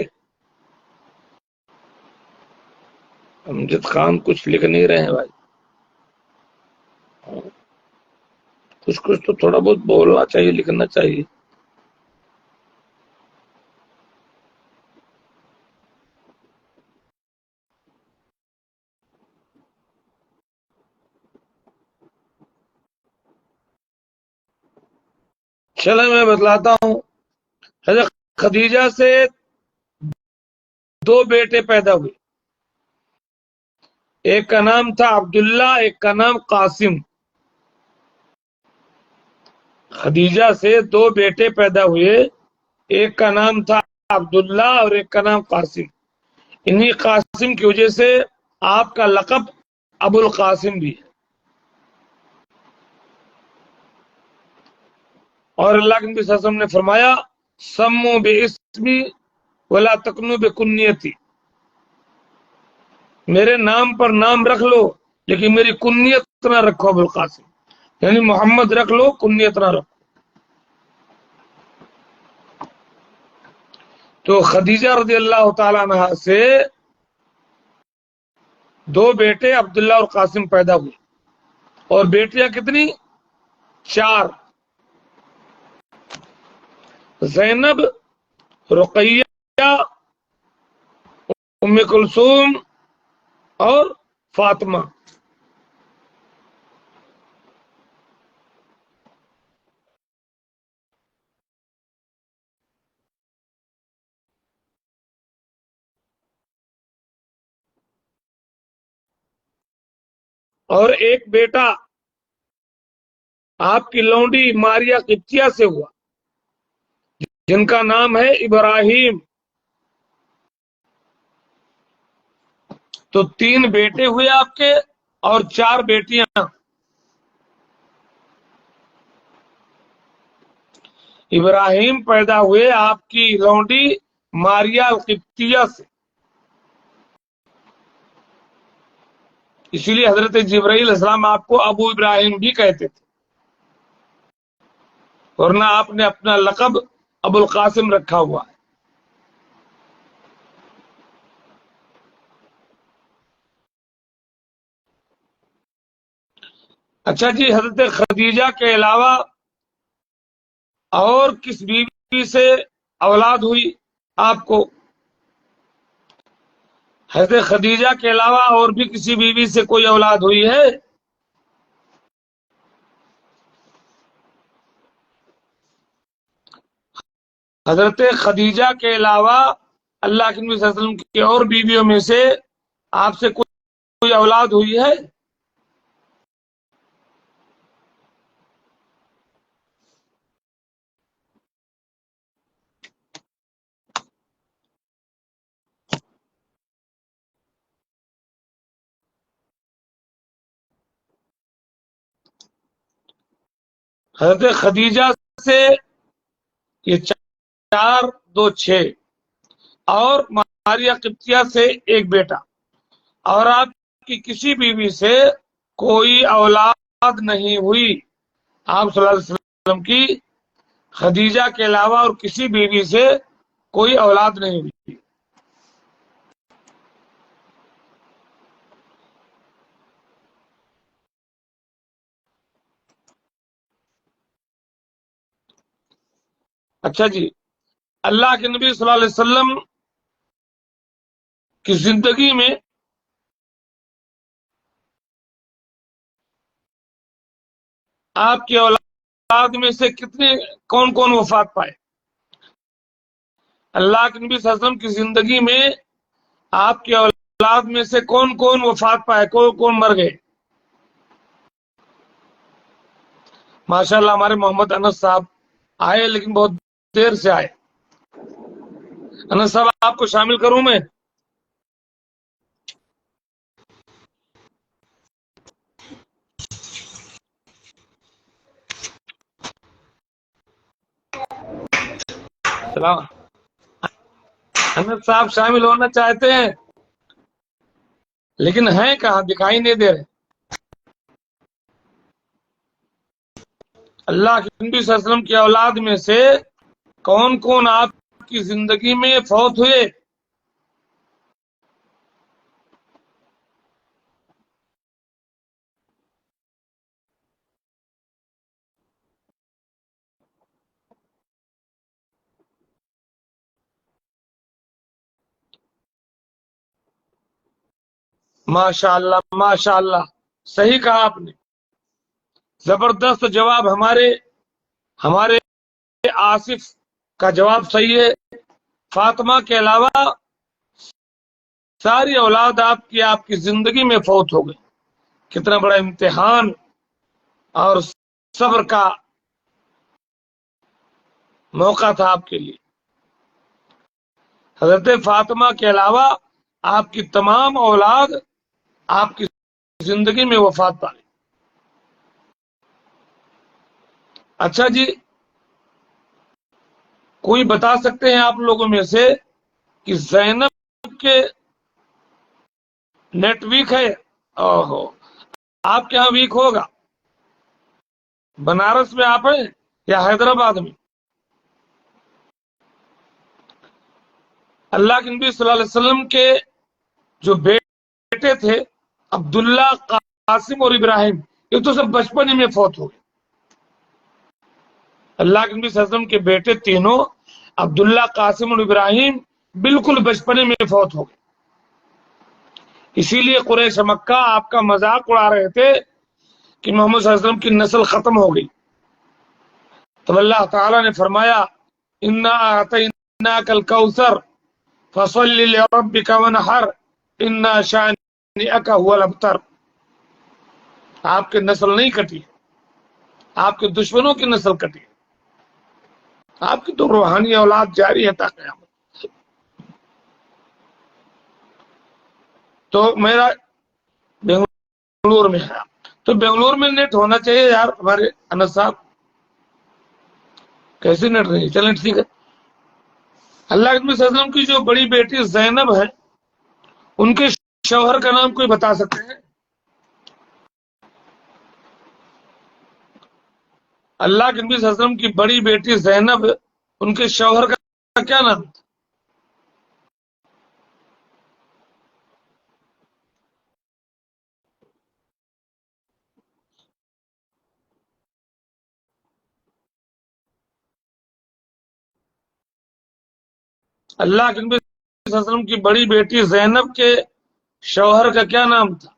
امجد خان کچھ لکھ نہیں رہے ہیں بھائی، کچھ تو تھوڑا بہت بولنا چاہیے، لکھنا چاہیے۔ چلے میں بتلاتا ہوں۔ حضرت خدیجہ سے دو بیٹے پیدا ہوئے، ایک کا نام تھا عبداللہ، ایک کا نام قاسم۔ خدیجہ سے دو بیٹے پیدا ہوئے، ایک کا نام تھا عبداللہ اور ایک کا نام قاسم۔ انہی قاسم کی وجہ سے آپ کا لقب ابو القاسم بھی ہے۔ اور اللہ کے نبی صلی اللہ علیہ وسلم نے فرمایا سمو باسمی ولا تکنو بکنیتی، میرے نام پر نام رکھ لو لیکن میری کنیت نہ رکھو ابو القاسم، یعنی محمد رکھ لو، کنیت نہ رکھو۔ تو خدیجہ رضی اللہ تعالیٰ عنہ سے دو بیٹے عبداللہ اور قاسم پیدا ہوئے، اور بیٹیاں کتنی؟ 4، زینب، رقیہ، ام کلثوم اور فاطمہ۔ اور ایک بیٹا آپ کی لونڈی ماریا قبطیہ سے ہوا جن کا نام ہے ابراہیم۔ تو 3 بیٹے ہوئے آپ کے اور 4 بیٹیاں۔ ابراہیم پیدا ہوئے آپ کی لونڈی ماریا قبطیہ سے، اسی لیے حضرت جبرائیل علیہ السلام آپ کو ابو ابراہیم بھی کہتے تھے، ورنہ آپ نے اپنا لقب ابو القاسم رکھا ہوا ہے۔ اچھا جی، حضرت خدیجہ کے علاوہ اور کس بیوی سے اولاد ہوئی آپ کو؟ حضرت خدیجہ کے علاوہ اور بھی کسی بیوی سے کوئی اولاد ہوئی ہے؟ حضرت خدیجہ کے علاوہ اللہ کے نبی صلی اللہ علیہ وسلم کی اور بیویوں میں سے آپ سے کوئی اولاد ہوئی ہے؟ حضرت خدیجہ سے یہ 4 2 6 اور ماریہ قبطیہ سے ایک بیٹا، اور آپ کی کسی بیوی سے کوئی اولاد نہیں ہوئی. آپ صلی اللہ علیہ وسلم کی خدیجہ کے علاوہ اور کسی بیوی سے کوئی اولاد نہیں ہوئی. اچھا جی، اللہ کے نبی صلی اللہ علیہ وسلم کی زندگی میں آپ کی اولاد میں سے کون کون وفات پائے؟ اللہ کے نبی صلی اللہ علیہ وسلم کی زندگی میں آپ کی اولاد میں سے کون کون وفات پائے، کون کون مر گئے؟ ماشاءاللہ ہمارے محمد انس صاحب آئے، لیکن بہت دیر سے آئے. انس صاحب آپ کو شامل کروں میں؟ سلام. انس صاحب شامل ہونا چاہتے ہیں لیکن ہیں کہاں، دکھائی نہیں دے رہے. اللہ کے نبی صلی اللہ علیہ وسلم کی اولاد میں سے کون کون آپ کی زندگی میں فوت ہوئے؟ ماشاءاللہ ماشاءاللہ، صحیح کہا آپ نے، زبردست جواب. ہمارے آصف کا جواب صحیح ہے. فاطمہ کے علاوہ ساری اولاد آپ کی زندگی میں فوت ہو گئی. کتنا بڑا امتحان اور صبر کا موقع تھا آپ کے لیے. حضرت فاطمہ کے علاوہ آپ کی تمام اولاد آپ کی زندگی میں وفات پا گئی. اچھا جی، کوئی بتا سکتے ہیں آپ لوگوں میں سے کہ زینب کے نیٹ ویک ہے؟ اوہو، آپ کے یہاں ویک ہوگا. بنارس میں آپ ہیں یا حیدرآباد میں؟ اللہ کے نبی صلی اللہ علیہ وسلم کے جو بیٹے تھے عبداللہ، قاسم اور ابراہیم، یہ تو سب بچپن میں فوت ہو گئے. اللہ کے نبی صلی اللہ علیہ وسلم کے بیٹے تینوں عبداللہ، قاسم اور ابراہیم بالکل بچپنے میں فوت ہو گئے. اسی لیے قریش مکہ آپ کا مذاق اڑا رہے تھے کہ محمد صلی اللہ علیہ وسلم کی نسل ختم ہو گئی. تو اللہ تعالیٰ نے فرمایا انا اعطیناک الکوثر فصل لربک وانحر ان شانئک هو الابتر. آپ کی نسل نہیں کٹی، آپ کے دشمنوں کی نسل کٹی. آپ کی تو روحانی اولاد جاری ہے تا قیامت. تو میرا بنگلور میں ہے، تو بنگلور میں نیٹ ہونا چاہیے یار. ہمارے انس صاحب کیسے نیٹ نہیں؟ چلیں ٹھیک ہے. اللہ کے نبی صلی اللہ علیہ وسلم کی جو بڑی بیٹی زینب ہے، ان کے شوہر کا نام کوئی بتا سکتے ہیں؟ اللہ کے نبی صلی اللہ علیہ وسلم کی بڑی بیٹی زینب، ان کے شوہر کا کیا نام تھا؟ اللہ کے نبی صلی اللہ علیہ وسلم کی بڑی بیٹی زینب کے شوہر کا کیا نام تھا؟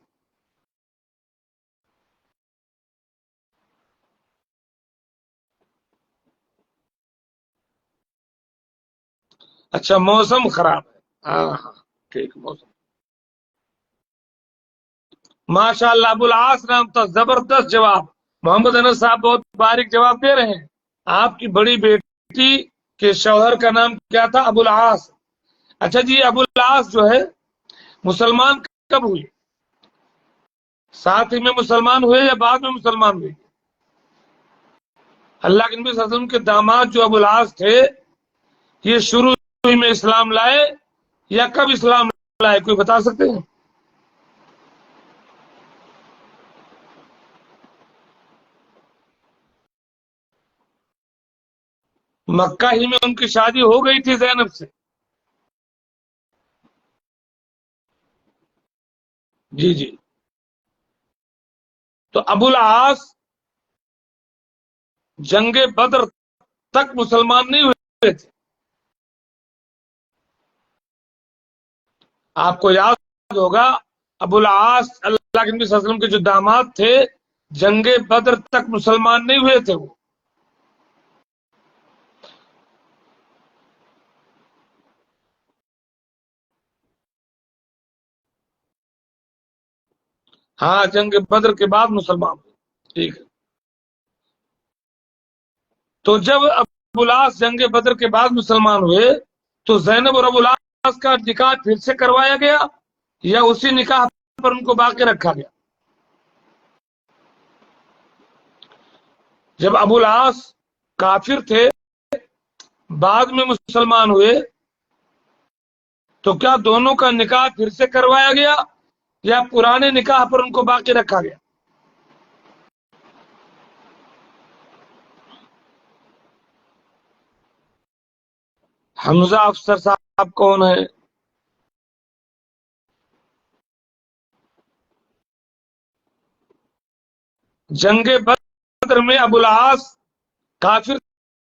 اچھا، موسم خراب ہے. ہاں ٹھیک، موسم. ماشاء اللہ، ابو العاص نام تھا. زبردست جواب. محمد انس صاحب بہت باریک جواب دے رہے ہیں. آپ کی بڑی بیٹی کے شوہر کا نام کیا تھا؟ ابو العاص. اچھا جی، ابو العاص جو ہے مسلمان کب ہوئے؟ ساتھ ہی میں مسلمان ہوئے یا بعد میں مسلمان ہوئے؟ اللہ کے نبی صلی اللہ علیہ وسلم کے داماد جو ابو العاص تھے یہ شروع میں اسلام لائے یا کب اسلام لائے؟ کوئی بتا سکتے ہیں؟ مکہ ہی میں ان کی شادی ہو گئی تھی زینب سے. جی جی. تو ابو العاص جنگ بدر تک مسلمان نہیں ہوئے تھے. آپ کو یاد ہوگا ابو العاص اللہ کے نبی صلی اللہ علیہ وسلم کے جو داماد تھے جنگ بدر تک مسلمان نہیں ہوئے تھے وہ. ہاں جنگ بدر کے بعد مسلمان ہوئے. ٹھیک ہے. تو جب ابو العاص جنگ بدر کے بعد مسلمان ہوئے تو زینب اور ابو العاص کا نکاح پھر سے کروایا گیا یا اسی نکاح پر ان کو باقی رکھا گیا؟ جب ابو العاص کافر تھے بعد میں مسلمان ہوئے تو کیا دونوں کا نکاح پھر سے کروایا گیا یا پرانے نکاح پر ان کو باقی رکھا گیا؟ حمزہ افسر صاحب کون ہے؟ جنگ بدر میں ابو العاص کافر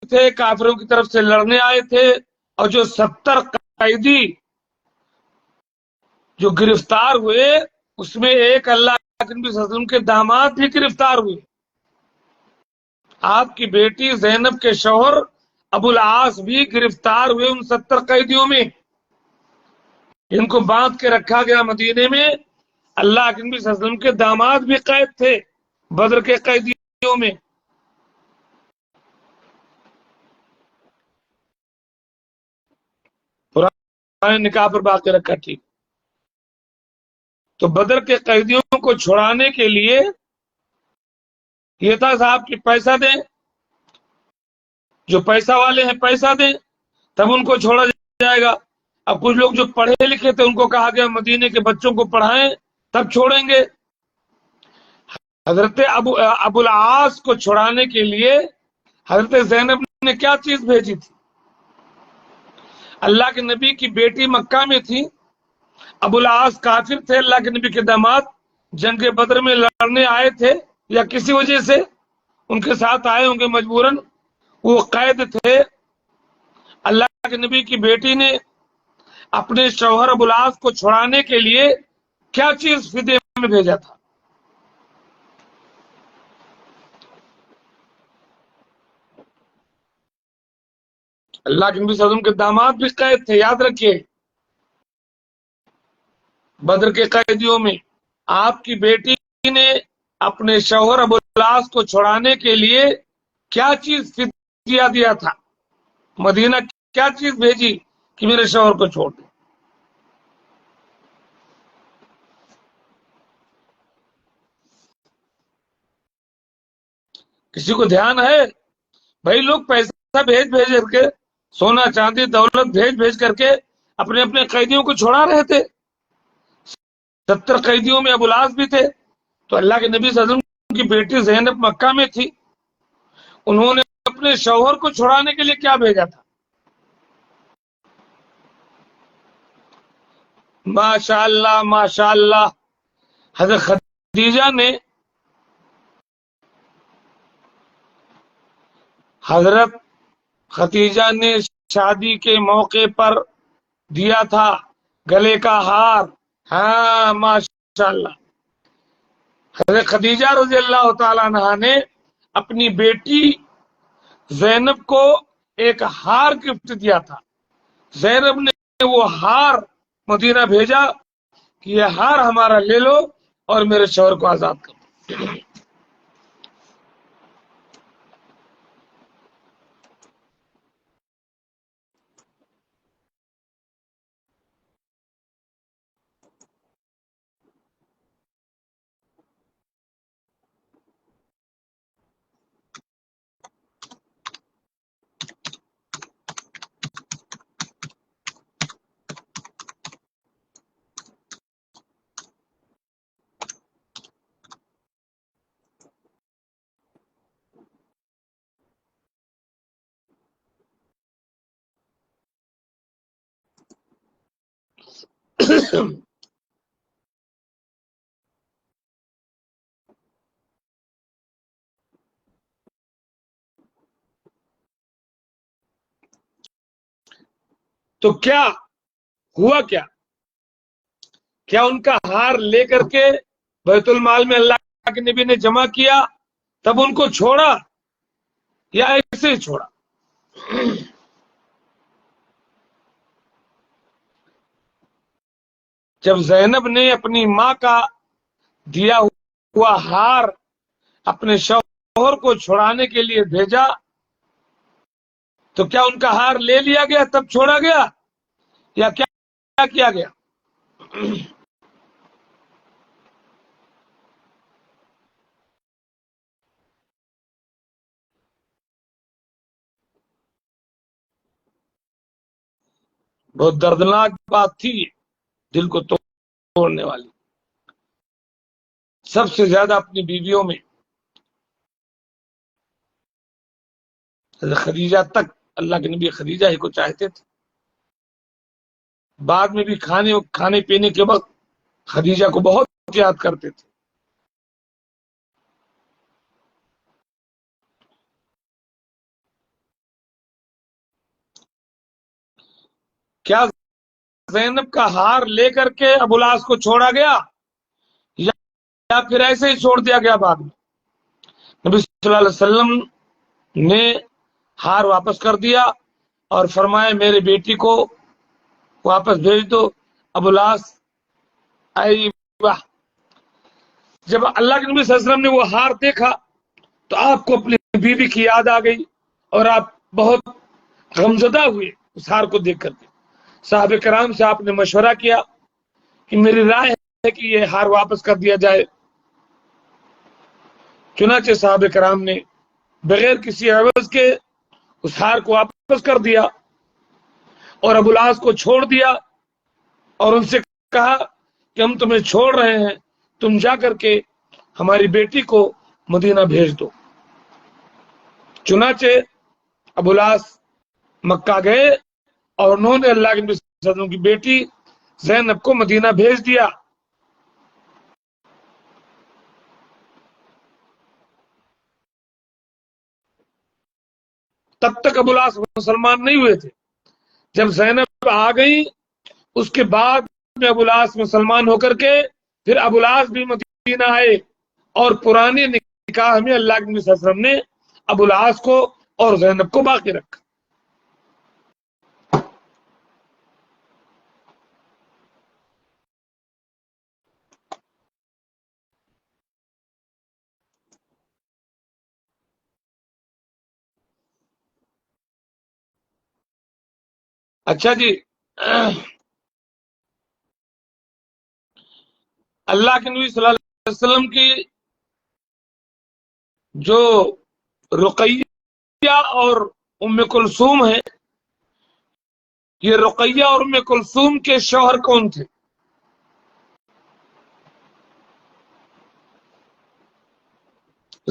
تھے، کافروں کی طرف سے لڑنے آئے تھے، اور جو 70 قیدی جو گرفتار ہوئے اس میں ایک اللہ کے نبی صلی اللہ علیہ وسلم کے داماد بھی گرفتار ہوئے. آپ کی بیٹی زینب کے شوہر ابو العاص بھی گرفتار ہوئے ان 70 قیدیوں میں. ان کو باندھ کے رکھا گیا مدینے میں. اللہ کے نبی صلی اللہ علیہ وسلم کے داماد بھی قید تھے بدر کے قیدیوں میں. پرانے نکاح پر باقی رکھا. ٹھیک. تو بدر کے قیدیوں کو چھڑانے کے لیے یہ تھا صاحب کہ پیسہ دیں، جو پیسہ والے ہیں پیسہ دیں تب ان کو چھوڑا جائے گا. اب کچھ لوگ جو پڑھے لکھے تھے ان کو کہا گیا مدینے کے بچوں کو پڑھائیں تب چھوڑیں گے. حضرت ابو العاص کو چھڑانے کے لیے حضرت زینب نے کیا چیز بھیجی تھی؟ اللہ کے نبی کی بیٹی مکہ میں تھی، ابو العاص کافر تھے، اللہ کے نبی کے داماد جنگ بدر میں لڑنے آئے تھے یا کسی وجہ سے ان کے ساتھ آئے ہوں گے مجبوراً، وہ قید تھے. اللہ کے نبی کی بیٹی نے اپنے شوہر ابو العاص کو چھڑانے کے لیے کیا چیز فدیے میں بھیجا تھا؟ اللہ کے نبی صلی اللہ علیہ وسلم کے داماد بھی قید تھے، یاد رکھیے. بدر کے قیدیوں میں آپ کی بیٹی نے اپنے شوہر ابو العاص کو چھڑانے کے لیے کیا چیز فدیہ دیا تھا؟ مدینہ کیا چیز بھیجی کہ میرے شوہر کو چھوڑ دیں؟ کسی کو دھیان ہے؟ بھائی لوگ پیسہ بھیج بھیج کر کے، سونا چاندی دولت بھیج بھیج کر کے اپنے اپنے قیدیوں کو چھڑا رہے تھے. 70 قیدیوں میں ابو العاص بھی تھے. تو اللہ کے نبی صلی اللہ علیہ وسلم کی بیٹی زینب مکہ میں تھی، انہوں نے اپنے شوہر کو چھڑانے کے لیے کیا بھیجا تھا؟ ماشاء اللہ ماشاء اللہ. حضرت خدیجہ نے حضرت خدیجہ نے شادی کے موقع پر دیا تھا گلے کا ہار. ہاں ماشاء اللہ. حضرت خدیجہ رضی اللہ تعالی عنہا نے اپنی بیٹی زینب کو ایک ہار گفٹ دیا تھا. زینب نے وہ ہار مدینہ بھیجا کہ یہ ہار ہمارا لے لو اور میرے شوہر کو آزاد کر دو. تو کیا ہوا؟ کیا ان کا ہار لے کر کے بیت المال میں اللہ کے نبی نے جمع کیا تب ان کو چھوڑا یا ایسے ہی چھوڑا؟ جب زینب نے اپنی ماں کا دیا ہوا ہار اپنے شوہر کو چھوڑانے کے لیے بھیجا تو کیا ان کا ہار لے لیا گیا تب چھوڑا گیا یا کیا کیا گیا؟ بہت دردناک بات تھی، دل کو توڑنے والی۔ سب سے زیادہ اپنی بیویوں میں خدیجہ تک، اللہ کے نبی خدیجہ ہی کو چاہتے تھے، بعد میں بھی کھانے پینے کے وقت خدیجہ کو بہت یاد کرتے تھے۔ کیا زینب کا ہار لے کر کے ابوالعاص کو چھوڑا گیا یا پھر ایسے ہی چھوڑ دیا گیا؟ بعد میں نبی صلی اللہ علیہ وسلم نے ہار واپس کر دیا اور فرمایا میرے بیٹی کو واپس بھیج دو۔ ابوالعاص جب اللہ کے نبی صلی اللہ علیہ وسلم نے وہ ہار دیکھا تو آپ کو اپنی بیوی کی یاد آ گئی اور آپ بہت غمزدہ ہوئے اس ہار کو دیکھ کر کے۔ صحابہ کرام سے آپ نے مشورہ کیا کہ میری رائے ہے کہ یہ ہار واپس کر دیا جائے۔ چنانچہ صحابہ کرام نے بغیر کسی عوض کے اس ہار کو واپس کر دیا اور ابوالعاص کو چھوڑ دیا اور ان سے کہا کہ ہم تمہیں چھوڑ رہے ہیں، تم جا کر کے ہماری بیٹی کو مدینہ بھیج دو۔ چنانچہ ابوالعاص مکہ گئے اور انہوں نے اللہ کے نبی صلی اللہ علیہ وسلم کی بیٹی زینب کو مدینہ بھیج دیا۔ تب تک ابوالعاص مسلمان نہیں ہوئے تھے۔ جب زینب آ گئی اس کے بعد میں ابوالعاص مسلمان ہو کر کے پھر ابوالعاص بھی مدینہ آئے اور پرانے نکاح میں اللہ کے نبی صلی اللہ علیہ وسلم نے ابوالعاص کو اور زینب کو باقی رکھا۔ اچھا جی، اللہ کے نبی صلی اللہ علیہ وسلم کی جو رقیہ اور ام کلثوم ہے، یہ رقیہ اور ام کلثوم کے شوہر کون تھے؟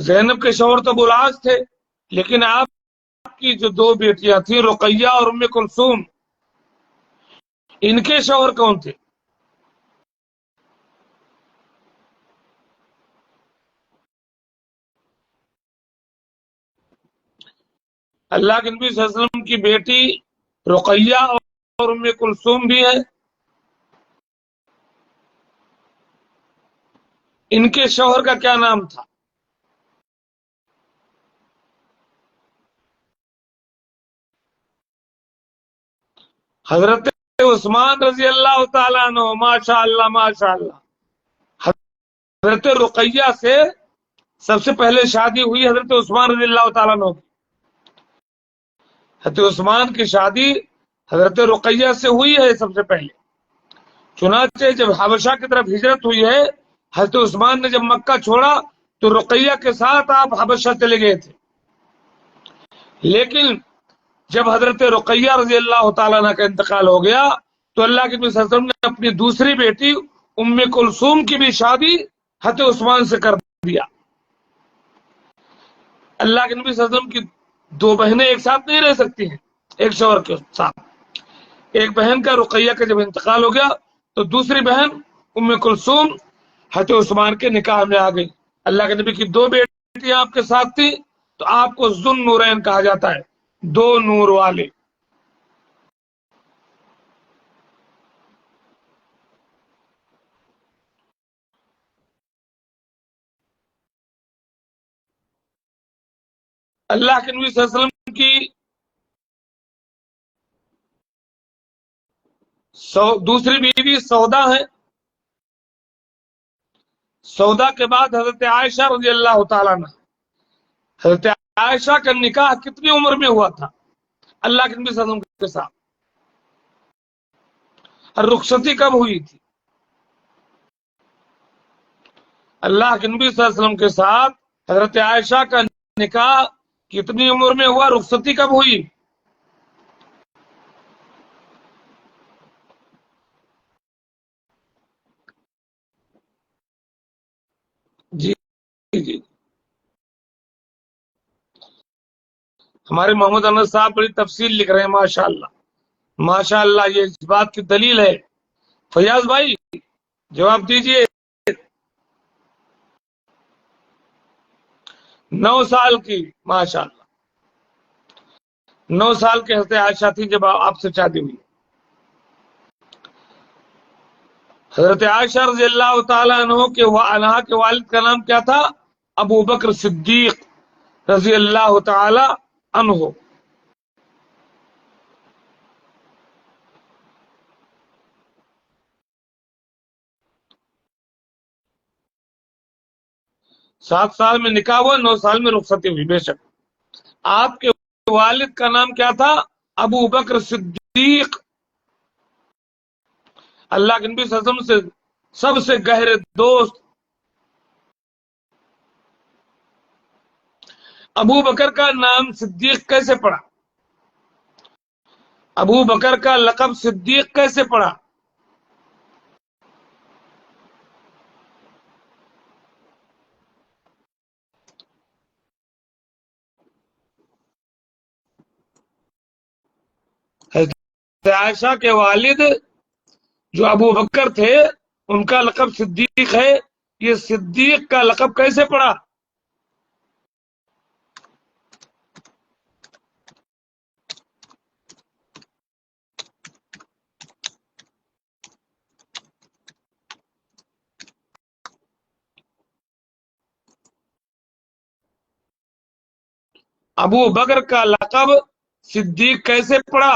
زینب کے شوہر تو ابوالعاص تھے، لیکن آپ کی جو دو بیٹیاں تھیں رقیہ اور ام کلثوم، ان کے شوہر کون تھے؟ اللہ کے نبی صلی اللہ علیہ وسلم کی بیٹی رقیہ اور ام کلثوم بھی ہے، ان کے شوہر کا کیا نام تھا؟ حضرت عثمان رضی اللہ تعالیٰ عنہ، ماشاء اللہ ماشاء اللہ۔ حضرت رقیہ سے سب سے پہلے شادی ہوئی حضرت عثمان رضی اللہ تعالیٰ عنہ کی۔ حضرت عثمان کی شادی حضرت رقیہ سے ہوئی ہے سب سے پہلے۔ چنانچہ جب حبشہ کی طرف ہجرت ہوئی ہے، حضرت عثمان نے جب مکہ چھوڑا تو رقیہ کے ساتھ آپ حبشہ چلے گئے تھے، لیکن جب حضرت رقیہ رضی اللہ تعالیٰ عنہ کا انتقال ہو گیا تو اللہ کے نبی صلی اللہ علیہ وسلم نے اپنی دوسری بیٹی ام کلثوم کی بھی شادی حضرت عثمان سے کر دیا۔ اللہ کے نبی صلی اللہ علیہ وسلم کی دو بہنیں ایک ساتھ نہیں رہ سکتی ہیں ایک شوہر کے ساتھ۔ ایک بہن کا رقیہ کا جب انتقال ہو گیا تو دوسری بہن ام کلثوم حضرت عثمان کے نکاح میں آ گئی. اللہ کے نبی کی 2 بیٹیاں آپ کے ساتھ تھی تو آپ کو ذو النورین کہا جاتا ہے، 2 نور والے. اللہ کے نبی صلی اللہ علیہ وسلم کی دوسری بیوی سودا ہے. سودا کے بعد حضرت عائشہ رضی اللہ تعالیٰ عنہ. حضرت عائشہ کا نکاح کتنی عمر میں ہوا تھا اللہ کے نبی صلی اللہ علیہ وسلم کے ساتھ؟ اور رخصتی کب ہوئی تھی اللہ کے نبی صلی اللہ علیہ وسلم کے ساتھ؟ حضرت عائشہ کا نکاح کتنی عمر میں ہوا، رخصتی کب ہوئی؟ جی جی ہمارے محمد انس صاحب بڑی تفصیل لکھ رہے ہیں، ماشاءاللہ ماشاءاللہ. یہ اس بات کی دلیل ہے. فیاض بھائی جواب دیجئے. 9 سال کی، ماشاءاللہ 9 سال کے حضرت عائشہ تھی جب آپ سے شادی ہوئی. حضرت عائشہ رضی اللہ تعالیٰ عنہ کے والد کا نام کیا تھا؟ ابو بکر صدیق رضی اللہ تعالی عنہ. سات سال میں نکاح ہوا، 9 سال میں رخصتی ہوئی. بے شک آپ کے والد کا نام کیا تھا؟ ابو بکر صدیق. اللہ کے نبی صلی اللہ علیہ وسلم سے سب سے گہرے دوست. ابو بکر کا نام صدیق کیسے پڑا؟ ابو بکر کا لقب صدیق کیسے پڑا؟ حضرت عائشہ کے والد جو ابو بکر تھے ان کا لقب صدیق ہے. یہ صدیق کا لقب کیسے پڑا؟ ابو بکر کا لقب صدیق کیسے پڑا؟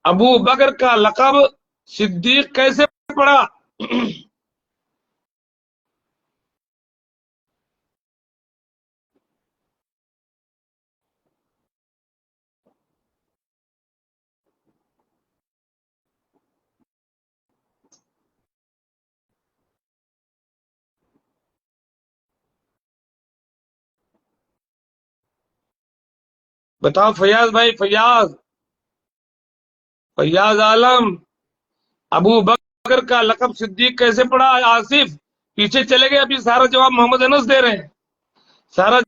ابو بکر کا لقب صدیق کیسے پڑا؟ بتاؤ فیاض بھائی، فیاض عالم. ابو بکر کا لقب صدیق کیسے پڑا؟ آصف پیچھے چلے گئے، ابھی سارا جواب محمد انس دے رہے ہیں. سارا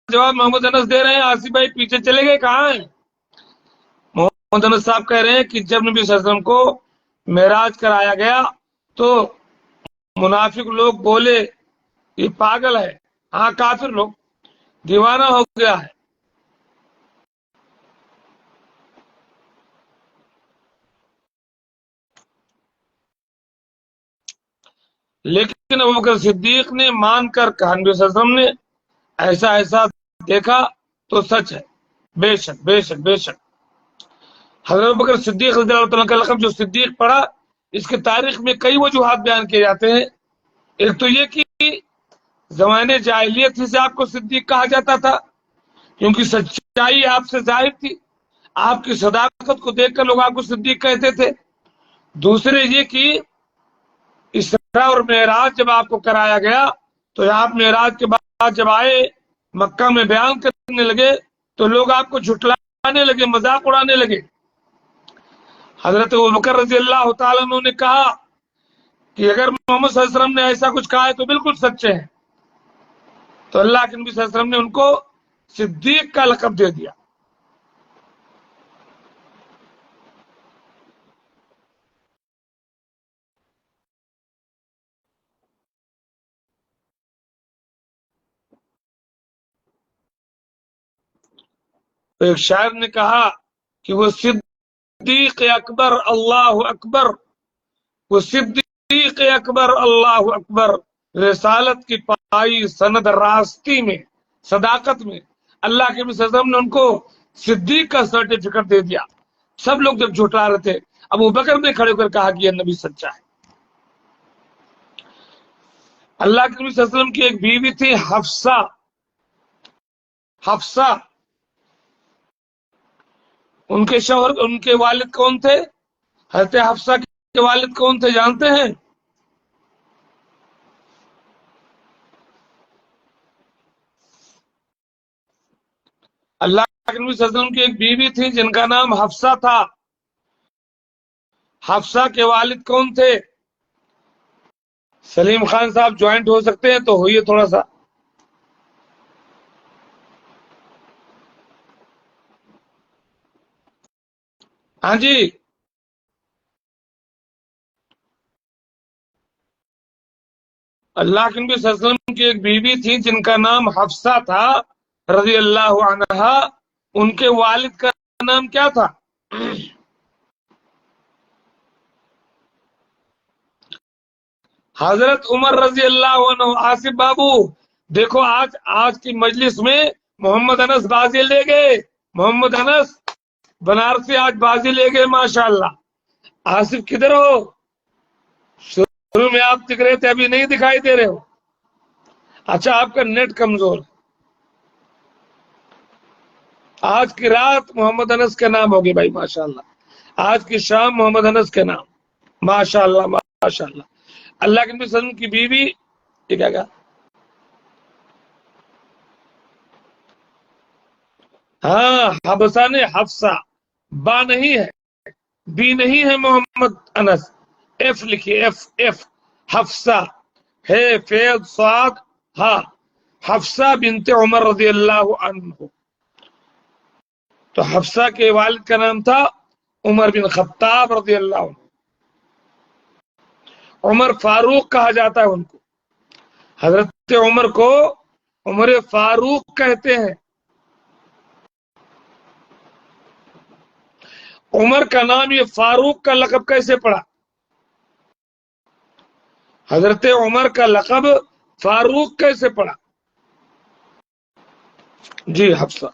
جواب محمد انس دے رہے ہیں. آصف بھائی پیچھے چلے گئے، کہاں ہیں؟ محمد انس صاحب کہہ رہے ہیں کہ جب نبی صلی اللہ علیہ وسلم کو معراج کرایا گیا تو منافق لوگ بولے یہ پاگل ہے. ہاں کافر لوگ، دیوانہ ہو گیا ہے. لیکن ابو بکر صدیق نے مان کر کہا نبی صلی اللہ علیہ وسلم نے ایسا دیکھا تو سچ ہے. بے شک بے شک بے شک. حضرت ابو بکر صدیق رضی اللہ عنہ کا لقب جو صدیق پڑا، اس کے تاریخ میں کئی وجوہات بیان کیے جاتے ہیں. ایک تو یہ کہ زمانے جاہلیت سے آپ کو صدیق کہا جاتا تھا کیونکہ سچائی آپ سے ظاہر تھی، آپ کی صداقت کو دیکھ کر لوگ آپ کو صدیق کہتے تھے. دوسرے یہ کہ اس اسراء اور معراج جب آپ کو کرایا گیا تو آپ معراج کے بعد جب آئے مکہ میں بیان کرنے لگے تو لوگ آپ کو جھٹلانے لگے، مذاق اڑانے لگے۔ حضرت ابوبکر رضی اللہ تعالیٰ عنہ نے کہا کہ اگر محمد صلی اللہ علیہ وسلم نے ایسا کچھ کہا ہے تو بالکل سچے ہیں، تو اللہ کے نبی صلی اللہ علیہ وسلم نے ان کو صدیق کا لقب دے دیا۔ تو ایک شاعر نے کہا کہ وہ صدیق اکبر اللہ اکبر، وہ صدیق اکبر اللہ اکبر، رسالت کی پائی سند راستی میں، صداقت میں اللہ کے نبی صلی اللہ علیہ وسلم نے ان کو صدیق کا سرٹیفکیٹ دے دیا۔ سب لوگ جب جھٹلا رہے تھے، ابو بکر نے کھڑے ہو کر کہا کہ یہ نبی سچا ہے۔ اللہ کے نبی صلی اللہ علیہ وسلم کی ایک بیوی تھی حفصہ۔ حفصہ، ان کے شوہر، ان کے والد کون تھے؟ حضرت حفصہ کے والد کون تھے جانتے ہیں؟ اللہ کے نبی صلی اللہ علیہ وسلم کی ایک بیوی تھی جن کا نام حفصہ تھا۔ حفصہ کے والد کون تھے؟ سلیم خان صاحب جوائنٹ ہو سکتے ہیں تو ہوئیے تھوڑا سا۔ ہاں جی، اللہ کے نبی صلی اللہ علیہ وسلم کی ایک بیوی تھی جن کا نام حفصہ تھا رضی اللہ عنہا۔ ان کے والد کا نام کیا تھا؟ حضرت عمر رضی اللہ عنہ۔ آصف بابو دیکھو، آج کی مجلس میں محمد انس بازی لے گئے، محمد انس بنارسی آج بازی لے گئے ماشاءاللہ۔ آصف کدھر ہو؟ شروع میں آپ دکھ رہے تھے، ابھی نہیں دکھائی دے رہے ہو۔ اچھا، آپ کا نیٹ کمزور۔ آج کی رات محمد انس کے نام ہوگی بھائی ماشاءاللہ، آج کی شام محمد انس کے نام ماشاءاللہ ماشاءاللہ۔ اللہ کے نبی صلی اللہ علیہ وسلم کی بیوی، یہ کیا کہا؟ ہاں، حبسہ نے حفصہ، با نہیں ہے، بی نہیں ہے محمد انس، ایف لکھیے، ایف حفصہ ہے، فیض صاد ہا، حفصہ بنت عمر رضی اللہ عنہ۔ تو حفصہ کے والد کا نام تھا عمر بن خطاب رضی اللہ عنہ۔ عمر فاروق کہا جاتا ہے ان کو، حضرت عمر کو عمر فاروق کہتے ہیں۔ عمر کا نام یہ فاروق کا لقب کیسے پڑا؟ حضرت عمر کا لقب فاروق کیسے پڑا؟ جی حفصہ،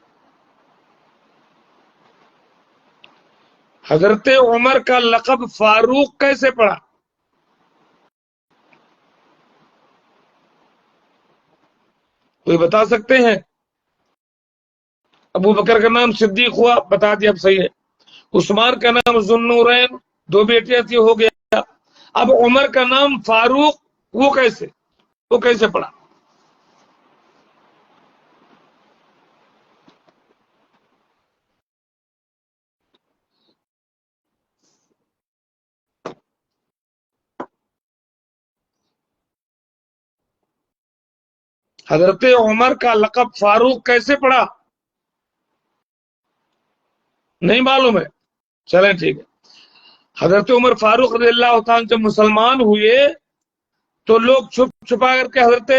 حضرت عمر کا لقب فاروق کیسے پڑا؟ کوئی بتا سکتے ہیں؟ ابو بکر کا نام صدیق ہوا، بتا دیا، اب صحیح ہے۔ عثمان کا نام ذوالنورین، دو بیٹیاں تھی، ہو گیا۔ اب عمر کا نام فاروق، وہ کیسے پڑا؟ حضرت عمر کا لقب فاروق کیسے پڑا؟ نہیں معلوم ہے؟ چلیں ٹھیک ہے۔ حضرت عمر فاروق رضی اللہ تعالیٰ جب مسلمان ہوئے تو لوگ چھپ چھپا کر کے حضرت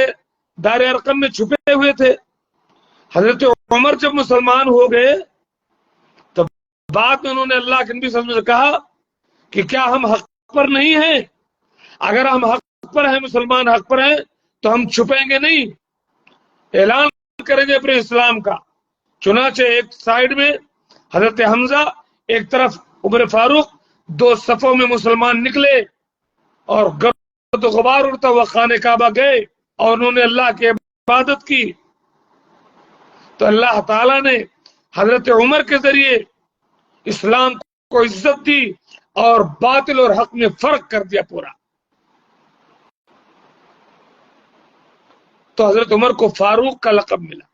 دار ارقم میں چھپے ہوئے تھے۔ حضرت عمر جب مسلمان ہو گئے تو بعد میں انہوں نے اللہ کے نبی صلی اللہ علیہ وسلم سے کہا کہ کیا ہم حق پر نہیں ہیں؟ اگر ہم حق پر ہیں، مسلمان حق پر ہیں، تو ہم چھپیں گے نہیں، اعلان کریں گے اپنے اسلام کا۔ چنانچہ ایک سائیڈ میں حضرت حمزہ، ایک طرف عمر فاروق، دو صفوں میں مسلمان نکلے اور گرد و غبار اڑتا ہوا خانہ کعبہ گئے اور انہوں نے اللہ کی عبادت کی۔ تو اللہ تعالیٰ نے حضرت عمر کے ذریعے اسلام کو عزت دی اور باطل اور حق میں فرق کر دیا پورا۔ تو حضرت عمر کو فاروق کا لقب ملا.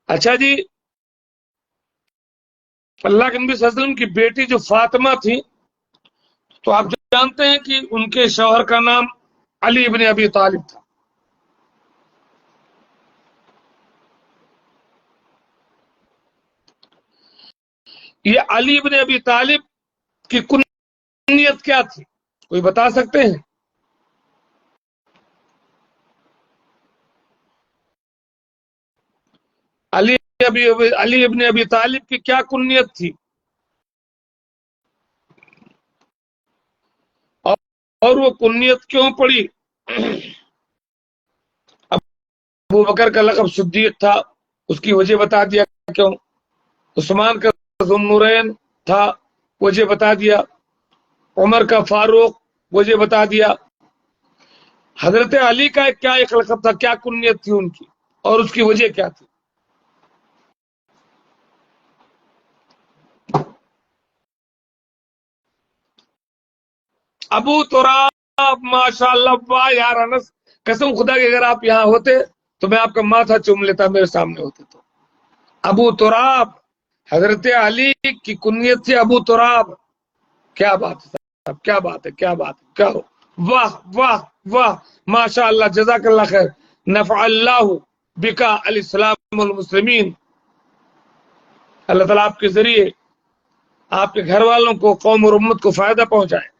اچھا جی، اللہ کے نبی صلی اللہ علیہ وسلم کی بیٹی جو فاطمہ تھی، تو آپ جانتے ہیں کہ ان کے شوہر کا نام علی ابن ابی طالب تھا. یہ علی ابن ابی طالب کی کنیت کیا تھی، کوئی بتا سکتے ہیں؟ علی ابن ابی طالب کی کیا کنیت تھی، اور وہ کنیت کیوں پڑی؟ ابو بکر کا لقب صدیق تھا، اس کی وجہ بتا دیا کیوں. عثمان کا ذو النورین تھا، وجہ بتا دیا. عمر کا فاروق، وجہ بتا دیا. حضرت علی کا کیا ایک لقب تھا، کیا کنیت تھی ان کی، اور اس کی وجہ کیا تھی؟ ابو تراب. ماشاء اللہ، واہ یار انس، قسم خدا کی اگر آپ یہاں ہوتے تو میں آپ کا ماتھا چوم لیتا، میرے سامنے ہوتے تو. ابو تراب، حضرت علی کی کنیت تھی ابو تراب. کیا بات ہے صاحب، کیا بات ہے، کیا بات ہے، کیا ہو، واہ واہ واہ، ماشاء اللہ، جزاک اللہ خیر. نفع اللہ بکا الاسلام والمسلمین. اللہ تعالیٰ آپ کے ذریعے آپ کے گھر والوں کو، قوم اور امت کو فائدہ پہنچائے.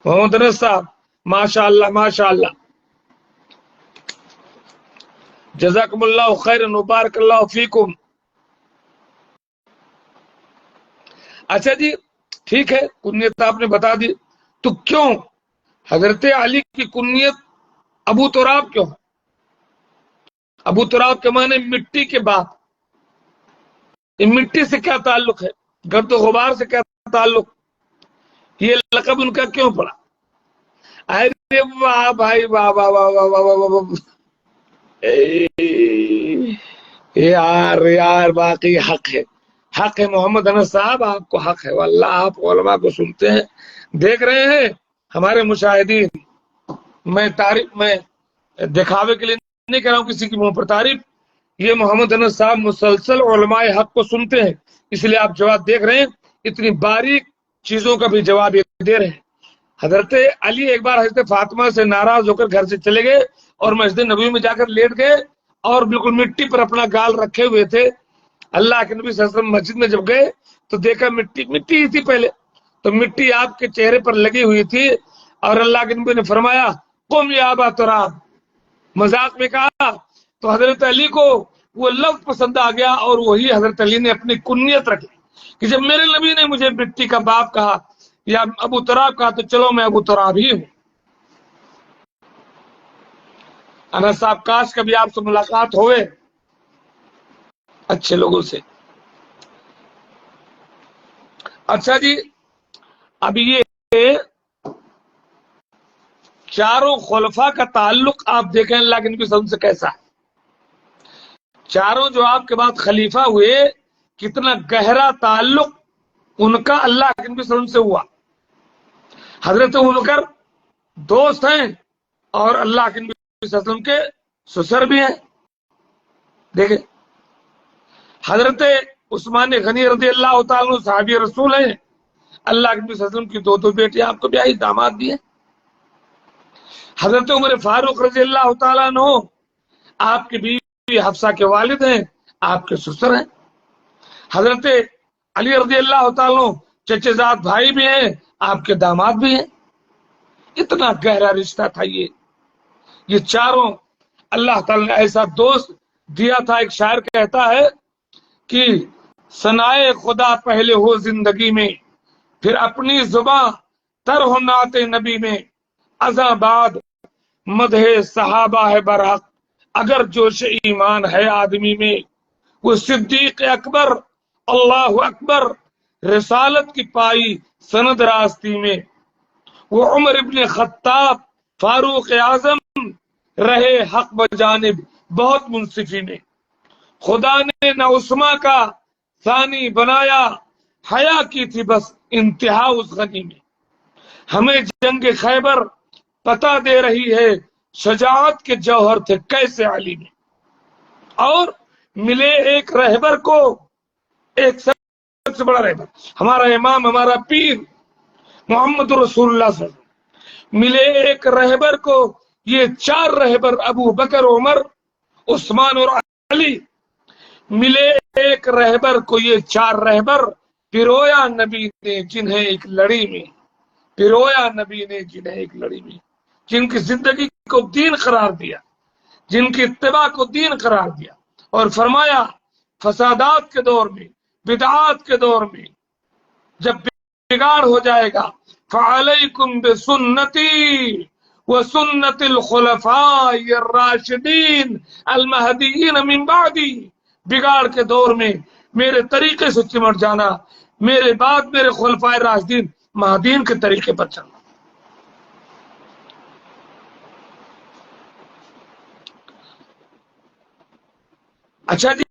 محمد انس صاحب، ماشاء اللہ ماشاء اللہ، جزاکم اللہ خیر، مبارک اللہ فیکم. اچھا جی، ٹھیک ہے، کنیت آپ نے بتا دی، تو کیوں حضرت علی کی کنیت ابو تراب کیوں ہے؟ ابو تراب کے معنی مٹی کے باپ. یہ مٹی سے کیا تعلق ہے، گرد و غبار سے کیا تعلق، یہ لقب ان کا کیوں پڑا؟ ارے واہ بھائی، واہ واہ واہ واہ واہ واہ واہ. یار باقی حق ہے، حق ہے محمد انس صاحب، آپ کو حق ہے واللہ. آپ علماء کو سنتے ہیں، دیکھ رہے ہیں ہمارے مشاہدین. میں تعریف، میں دکھاوے کے لیے نہیں کر رہا ہوں کسی کی منہ پر تعریف. یہ محمد انس صاحب مسلسل علماء حق کو سنتے ہیں، اس لیے آپ جواب دیکھ رہے ہیں، اتنی باریک چیزوں کا بھی جواب دے رہے ہیں. حضرت علی ایک بار حضرت فاطمہ سے ناراض ہو کر گھر سے چلے گئے اور مسجد نبوی میں جا کر لیٹ گئے اور بالکل مٹی پر اپنا گال رکھے ہوئے تھے. اللہ کے نبی صلی اللہ علیہ وسلم مسجد میں جب گئے تو دیکھا مٹی ہی تھی پہلے، تو مٹی آپ کے چہرے پر لگی ہوئی تھی، اور اللہ کے نبی نے فرمایا قم یا ابا تراب، مذاق میں کہا. تو حضرت علی کو وہ لفظ پسند آ گیا، اور وہی حضرت علی نے اپنی کنیت رکھی کہ جب میرے نبی نے مجھے مٹی کا باپ کہا یا ابو تراب کہا، تو چلو میں ابو تراب ہی ہوں. انس صاحب، کاش کبھی آپ سے ملاقات ہوئے اچھے لوگوں سے. اچھا جی، اب یہ چاروں خلفاء کا تعلق آپ دیکھیں اللہ کے نبی صلی اللہ علیہ وسلم سے کیسا ہے. چاروں جو آپ کے بعد خلیفہ ہوئے، کتنا گہرا تعلق ان کا اللہ کے نبی صلی اللہ علیہ وسلم سے ہوا. حضرت ابوبکر دوست ہیں اور اللہ کے نبی صلی اللہ علیہ وسلم کے سسر بھی ہیں. دیکھیں، حضرت عثمان غنی رضی اللہ تعالیٰ عنہ صحابی رسول ہیں، اللہ کے نبی صلی اللہ علیہ وسلم کی دو بیٹیاں آپ کو بیاہی، داماد بھی ہیں. حضرت عمر فاروق رضی اللہ تعالیٰ عنہ آپ کی بیوی حفصہ کے والد ہیں، آپ کے سسر ہیں. حضرت علی رضی اللہ تعالیٰ عنہ چچے زاد بھائی بھی ہیں، آپ کے داماد بھی ہیں. اتنا گہرا رشتہ تھا یہ چاروں. اللہ تعالیٰ نے ایسا دوست دیا تھا. ایک شاعر کہتا ہے کہ ثنائے خدا پہلے ہو زندگی میں، پھر اپنی زباں تر ہو نعت نبی میں، ازاں بعد مدح صحابہ ہے برحق، اگر جوش ایمان ہے آدمی میں. وہ صدیق اکبر، اللہ اکبر، رسالت کی پائی سند راستی میں. وہ عمر ابن خطاب، فاروق اعظم، رہے حق بجانب بہت منصفی میں. خدا نے نہ عثمان کا ثانی بنایا، حیا کی تھی بس انتہا اس غنی میں. ہمیں جنگ خیبر پتہ دے رہی ہے شجاعت کے جوہر تھے کیسے علی میں. اور ملے ایک رہبر کو، ایک سب سے بڑا رہبر، ہمارا امام، ہمارا پیر محمد رسول اللہ صلی اللہ علیہ وسلم. ملے ایک رہبر کو، یہ چار رہبر ابو بکر، عمر، عثمان اور علی. ملے ایک رہبر کو، یہ چار رہبر، پیرویا نبی نے جنہیں ایک لڑی میں، پیرویا نبی نے جنہیں ایک لڑی میں، جن کی زندگی کو دین قرار دیا، جن کی اتباع کو دین قرار دیا. اور فرمایا فسادات کے دور میں، بدعات کے دور میں جب بگاڑ ہو جائے گا، فعلیکم بسنتی وسنت الخلفاء الراشدین المہدیین من بعدی. بگاڑ کے دور میں میرے طریقے سے چمٹ جانا، میرے بعد میرے خلفائے راشدین مہدیین کے طریقے پر چلنا. اچھا جی،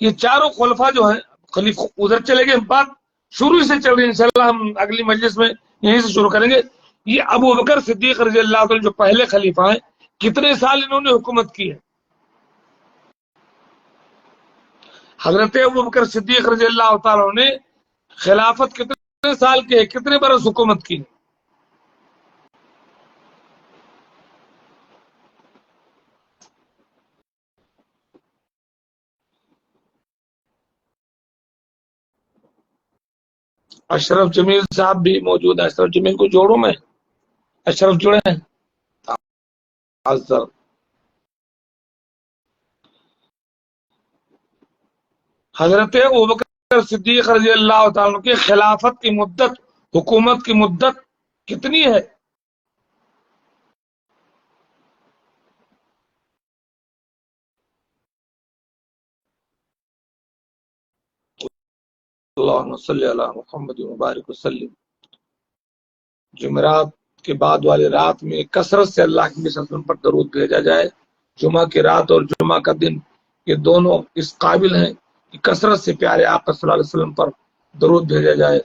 یہ چاروں خلفاء جو ہیں، خلیفہ ادھر چلے گئے، بات شروع سے چل رہی ہے، انشاءاللہ ہم اگلی مجلس میں یہیں سے شروع کریں گے. یہ ابو بکر صدیق رضی اللہ عنہ جو پہلے خلیفہ ہیں، کتنے سال انہوں نے حکومت کی ہے؟ حضرت ابو بکر صدیق رضی اللہ تعالیٰ نے خلافت کتنے سال کے، کتنے برس حکومت کی؟ اشرف جمیل صاحب بھی موجود ہیں، اشرف جمیل کو جوڑوں میں، اشرف جڑے ہیں. حضرت ابوبکر صدیق رضی اللہ تعالیٰ کی خلافت کی مدت، حکومت کی مدت کتنی ہے؟ اللہم صلی علی محمد مبارک وسلم. جمعرات کے بعد والی رات میں کثرت سے اللہ کے نبی پر درود بھیجا جائے. جمعہ کی رات اور جمعہ کا دن یہ دونوں اس قابل ہیں کہ کثرت سے پیارے آقا صلی اللہ علیہ وسلم پر درود بھیجا جائے.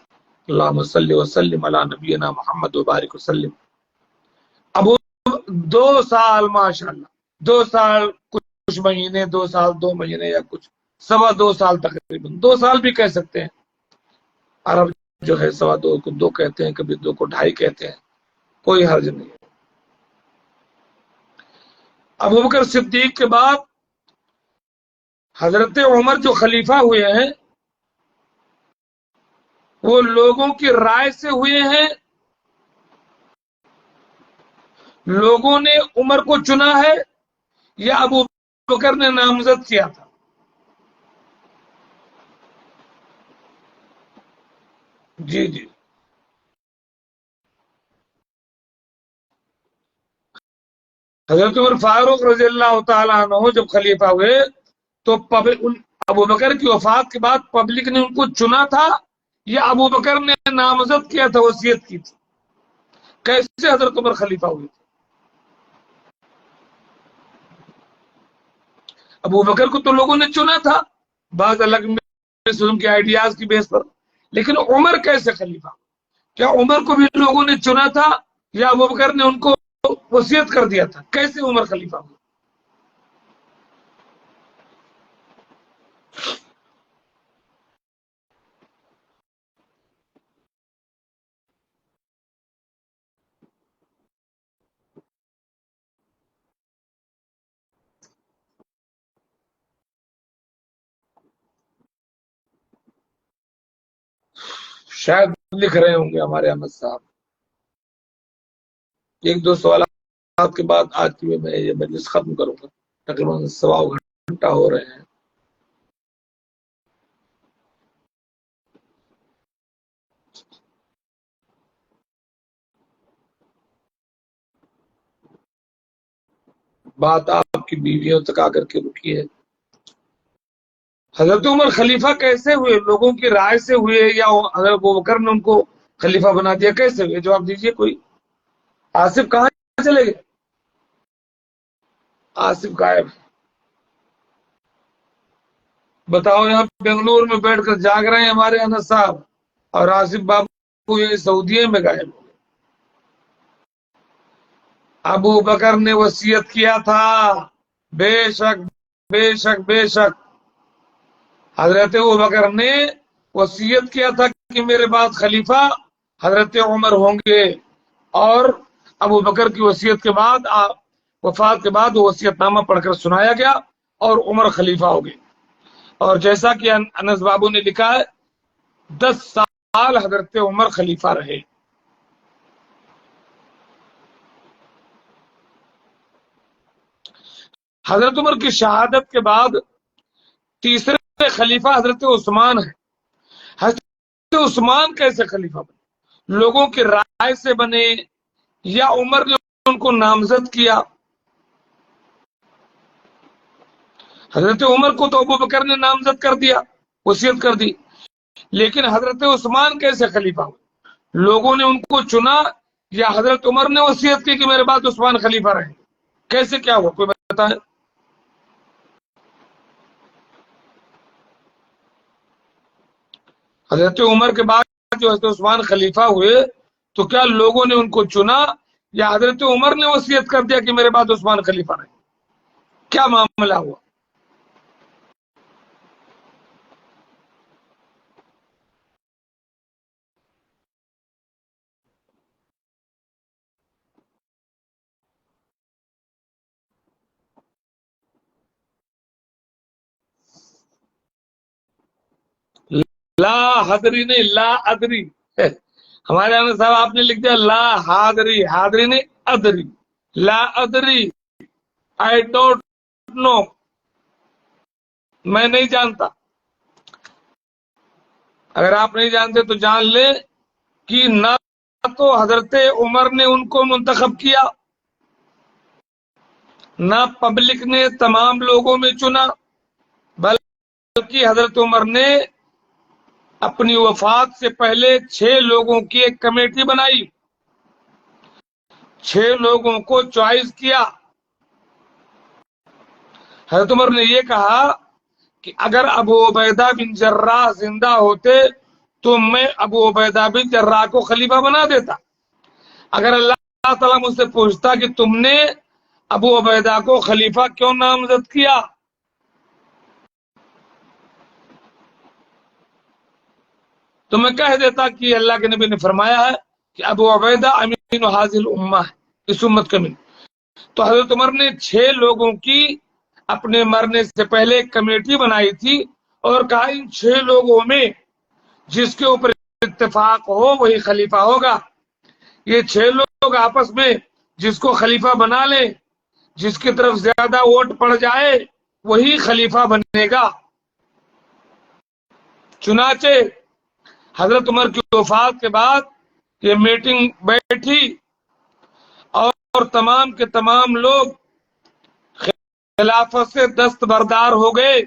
اللہم صلی وسلم علی نبینا محمد مبارک وسلم. اب 2 سال ماشاءاللہ، 2 سال کچھ مہینے، 2 سال 2 مہینے، یا کچھ 2.25 سال، تقریباً 2 سال بھی کہہ سکتے ہیں. عرب جو ہے 2.25 کو 2 کہتے ہیں، کبھی 2 کو 2.5 کہتے ہیں، کوئی حرج نہیں ہے. ابوبکر صدیق کے بعد حضرت عمر جو خلیفہ ہوئے ہیں، وہ لوگوں کی رائے سے ہوئے ہیں، لوگوں نے عمر کو چنا ہے، یا ابو بکر نے نامزد کیا تھا؟ جی جی، حضرت عمر فاروق رضی اللہ تعالیٰ عنہ جب خلیفہ ہوئے تو ابو بکر کی وفات کے بعد پبلک نے ان کو چنا تھا، یا ابو بکر نے نامزد کیا تھا، وصیت کی تھی؟ کیسے حضرت عمر خلیفہ ہوئے تھے؟ ابو بکر کو تو لوگوں نے چنا تھا بعض الگ کے آئیڈیاز کی بیس پر، لیکن عمر کیسے خلیفہ؟ کیا عمر کو بھی لوگوں نے چنا تھا، یا ابو بکر نے ان کو وصیت کر دیا تھا؟ کیسے عمر خلیفہ ہوا؟ شاید لکھ رہے ہوں گے ہمارے احمد صاحب. 1-2 سوالات کے بعد آج کی میں یہ مجلس ختم کروں گا. تقریباً 1.25 گھنٹہ ہو رہے ہیں. بات آپ کی بیویوں تک آ کر کے رکی ہے. حضرت عمر خلیفہ کیسے ہوئے؟ لوگوں کی رائے سے ہوئے، یا حضرت ابو بکر نے ان کو خلیفہ بنا دیا؟ کیسے ہوئے؟ جواب دیجئے. کوئی آصف کہاں چلے گئے؟ آصف غائب. بتاؤ، یہاں بنگلور میں بیٹھ کر جاگ رہے ہیں ہمارے انس صاحب. اور آصف بابو یہ سعودیہ میں گئے. ابو بکر نے وصیت کیا تھا، بے شک بے شک بے شک حضرت ابو بکر نے وصیت کیا تھا کہ میرے بعد خلیفہ حضرت عمر ہوں گے، اور ابو بکر کی وصیت کے بعد وفات کے بعد وہ وصیت نامہ پڑھ کر سنایا گیا اور عمر خلیفہ ہو گئے. اور جیسا کہ انس بابو نے لکھا ہے 10 سال حضرت عمر خلیفہ رہے. حضرت عمر کی شہادت کے بعد تیسرے خلیفہ حضرت عثمان ہیں. حضرت عثمان کیسے خلیفہ بنے؟ لوگوں کی رائے سے بنے یا عمر نے ان کو نامزد کیا؟ حضرت عمر کو تو ابو بکر نے نامزد کر دیا، وصیت کر دی، لیکن حضرت عثمان کیسے خلیفہ ہوئے؟ لوگوں نے ان کو چنا یا حضرت عمر نے وصیت کی کہ میرے بعد عثمان خلیفہ رہیں؟ کیسے کیا ہوا؟ کوئی بتائے. حضرت عمر کے بعد جو حضرت عثمان خلیفہ ہوئے تو کیا لوگوں نے ان کو چنا یا حضرت عمر نے وصیت کر دیا کہ میرے بعد عثمان خلیفہ رہیں؟ کیا معاملہ ہوا؟ لا حاضری نہیں، لا ادری. ہمارے یہاں صاحب آپ نے لکھ دیا لا حاضری، حاضری نہیں ادری. لا ادری، آئی ڈونٹ نو، میں نہیں جانتا. اگر آپ نہیں جانتے تو جان لیں کہ نہ تو حضرت عمر نے ان کو منتخب کیا، نہ پبلک نے تمام لوگوں میں چنا، بلکہ حضرت عمر نے اپنی وفات سے پہلے 6 لوگوں کی ایک کمیٹی بنائی، 6 لوگوں کو چوائس کیا. حضرت عمر نے یہ کہا کہ اگر ابو عبیدہ بن جراح زندہ ہوتے تو میں ابو عبیدہ بن جراح کو خلیفہ بنا دیتا. اگر اللہ تعالیٰ مجھ سے پوچھتا کہ تم نے ابو عبیدہ کو خلیفہ کیوں نامزد کیا، تو میں کہہ دیتا کہ اللہ کے نبی نے فرمایا ہے کہ ابو عبیدہ امین حاضر الامہ ہے، اس امت کا امین. تو حضرت عمر نے 6 لوگوں کی اپنے مرنے سے پہلے ایک کمیٹی بنائی تھی اور کہا ان 6 لوگوں میں جس کے اوپر اتفاق ہو وہی خلیفہ ہوگا. یہ 6 لوگ آپس میں جس کو خلیفہ بنا لیں، جس کی طرف زیادہ ووٹ پڑ جائے وہی خلیفہ بنے گا. چنانچہ حضرت عمر کی وفات کے بعد یہ میٹنگ بیٹھی اور تمام کے تمام لوگ خلافت سے دستبردار ہو گئے.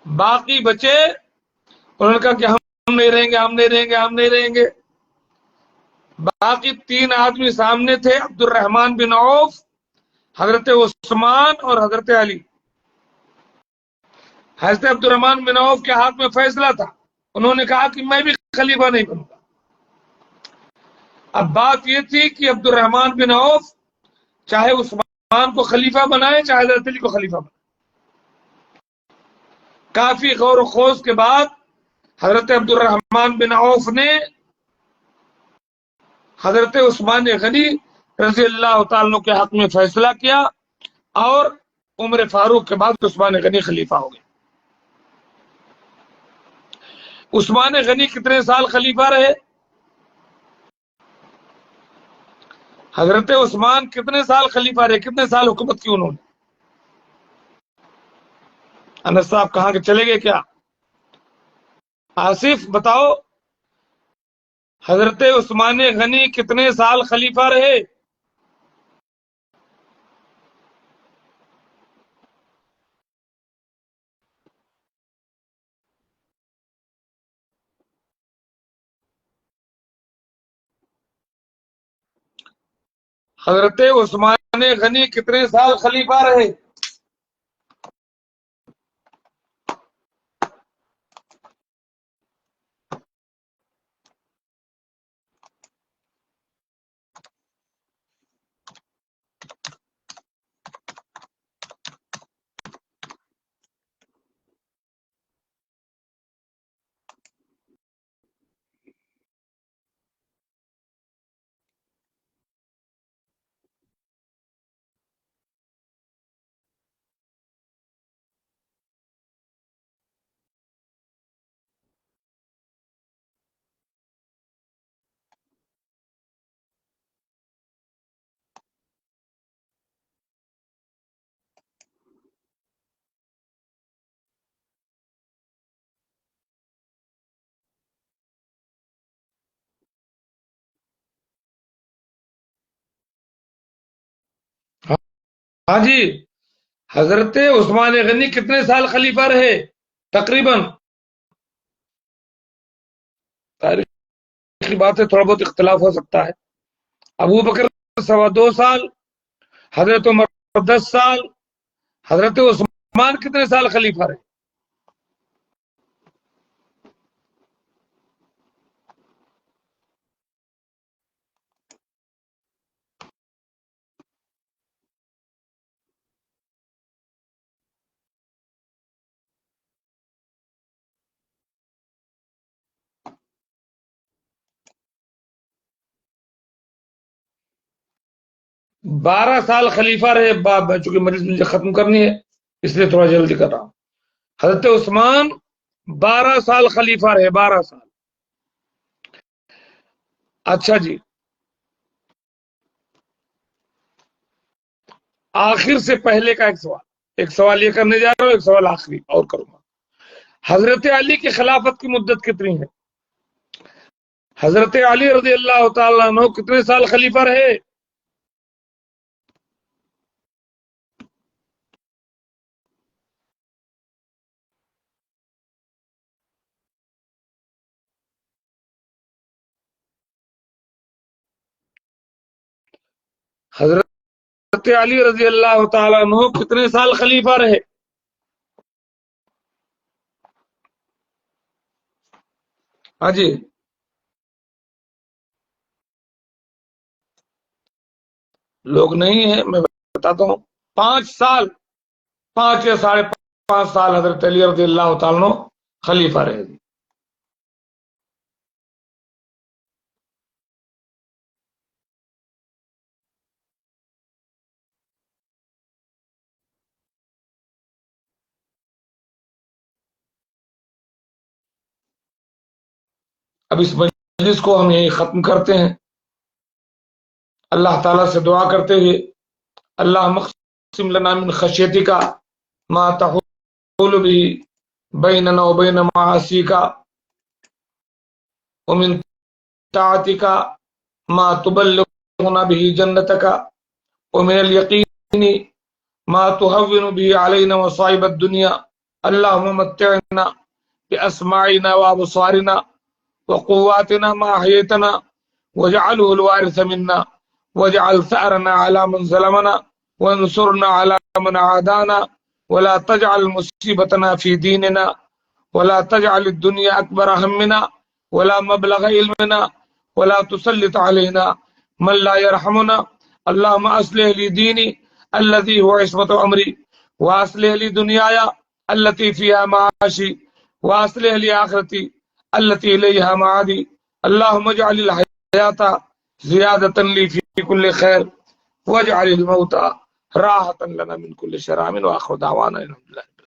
باقی بچے انہوں نے کہا کہ ہم نہیں رہیں گے، ہم نہیں رہیں گے، ہم نہیں رہیں گے. باقی 3 آدمی سامنے تھے، عبد الرحمن بن عوف، حضرت عثمان اور حضرت علی. حضرت عبد الرحمن بن عوف کے ہاتھ میں فیصلہ تھا، انہوں نے کہا کہ میں بھی خلیفہ نہیں بنوں گا. اب بات یہ تھی کہ عبد الرحمن بن عوف چاہے عثمان کو خلیفہ بنائے چاہے حضرت علی کو خلیفہ بنائے. کافی غور و خوض کے بعد حضرت عبد الرحمن بن عوف نے حضرت عثمان غنی رضی اللہ تعالیٰ کے حق میں فیصلہ کیا اور عمر فاروق کے بعد عثمان غنی خلیفہ ہو گئے. عثمان غنی کتنے سال خلیفہ رہے؟ حضرت عثمان کتنے سال خلیفہ رہے؟ کتنے سال حکومت کی انہوں نے؟ انس صاحب کہاں کے چلے گئے کیا؟ آصف بتاؤ، حضرت عثمان غنی کتنے سال خلیفہ رہے؟ حضرت عثمان غنی کتنے سال خلیفہ رہے؟ ہاں جی، حضرت عثمان غنی کتنے سال خلیفہ رہے تقریباً؟ تاریخی بات ہے، تھوڑا بہت اختلاف ہو سکتا ہے. ابو بکر 2.25 سال، حضرت عمر 10 سال، حضرت عثمان کتنے سال خلیفہ رہے؟ بارہ سال خلیفہ رہے. چونکہ مجلس مجھے ختم کرنی ہے اس لیے تھوڑا جلدی کر رہا ہوں. حضرت عثمان 12 سال خلیفہ رہے، 12 سال. اچھا جی، آخر سے پہلے کا ایک سوال یہ کرنے جا رہا ہوں، ایک سوال آخری اور کروں گا. حضرت علی کی خلافت کی مدت کتنی ہے؟ حضرت علی رضی اللہ تعالیٰ عنہ کتنے سال خلیفہ رہے؟ حضرت علی رضی اللہ تعالیٰ عنہ کتنے سال خلیفہ رہے؟ ہاں جی، لوگ نہیں ہیں، میں بتاتا ہوں. 5 سال، 5 یا 5.5 سال حضرت علی رضی اللہ تعالیٰ عنہ خلیفہ رہے. اب اس مجلس کو ہم یہی ختم کرتے ہیں، اللہ تعالیٰ سے دعا کرتے ہوئے. اللہ مقسم لنا من خشیتک ما تحول به بیننا وبین معاصیک ومن طاعتک ما تبلغنا به جنتک ومن الیقین ما تهون به علینا مصائب الدنیا. اللهم متعنا بأسماعنا وأبصارنا وقواتنا ما أحييتنا واجعله الوارث منا واجعل ثأرنا على من ظلمنا وانصرنا على من عادانا ولا تجعل مصيبتنا في ديننا ولا تجعل الدنيا أكبر همنا ولا مبلغ علمنا ولا تسلط علينا من لا يرحمنا. اللهم أصلح لي ديني الذي هو عصمة أمري وأصلح لي دنياي التي فيها معاشي وأصلح لي آخرتي التي إليها معادي. اللهم اجعل الحياة زيادة لي في كل خير واجعل الموت راحة لنا من كل شر. وآخر دعوانا الحمد لله.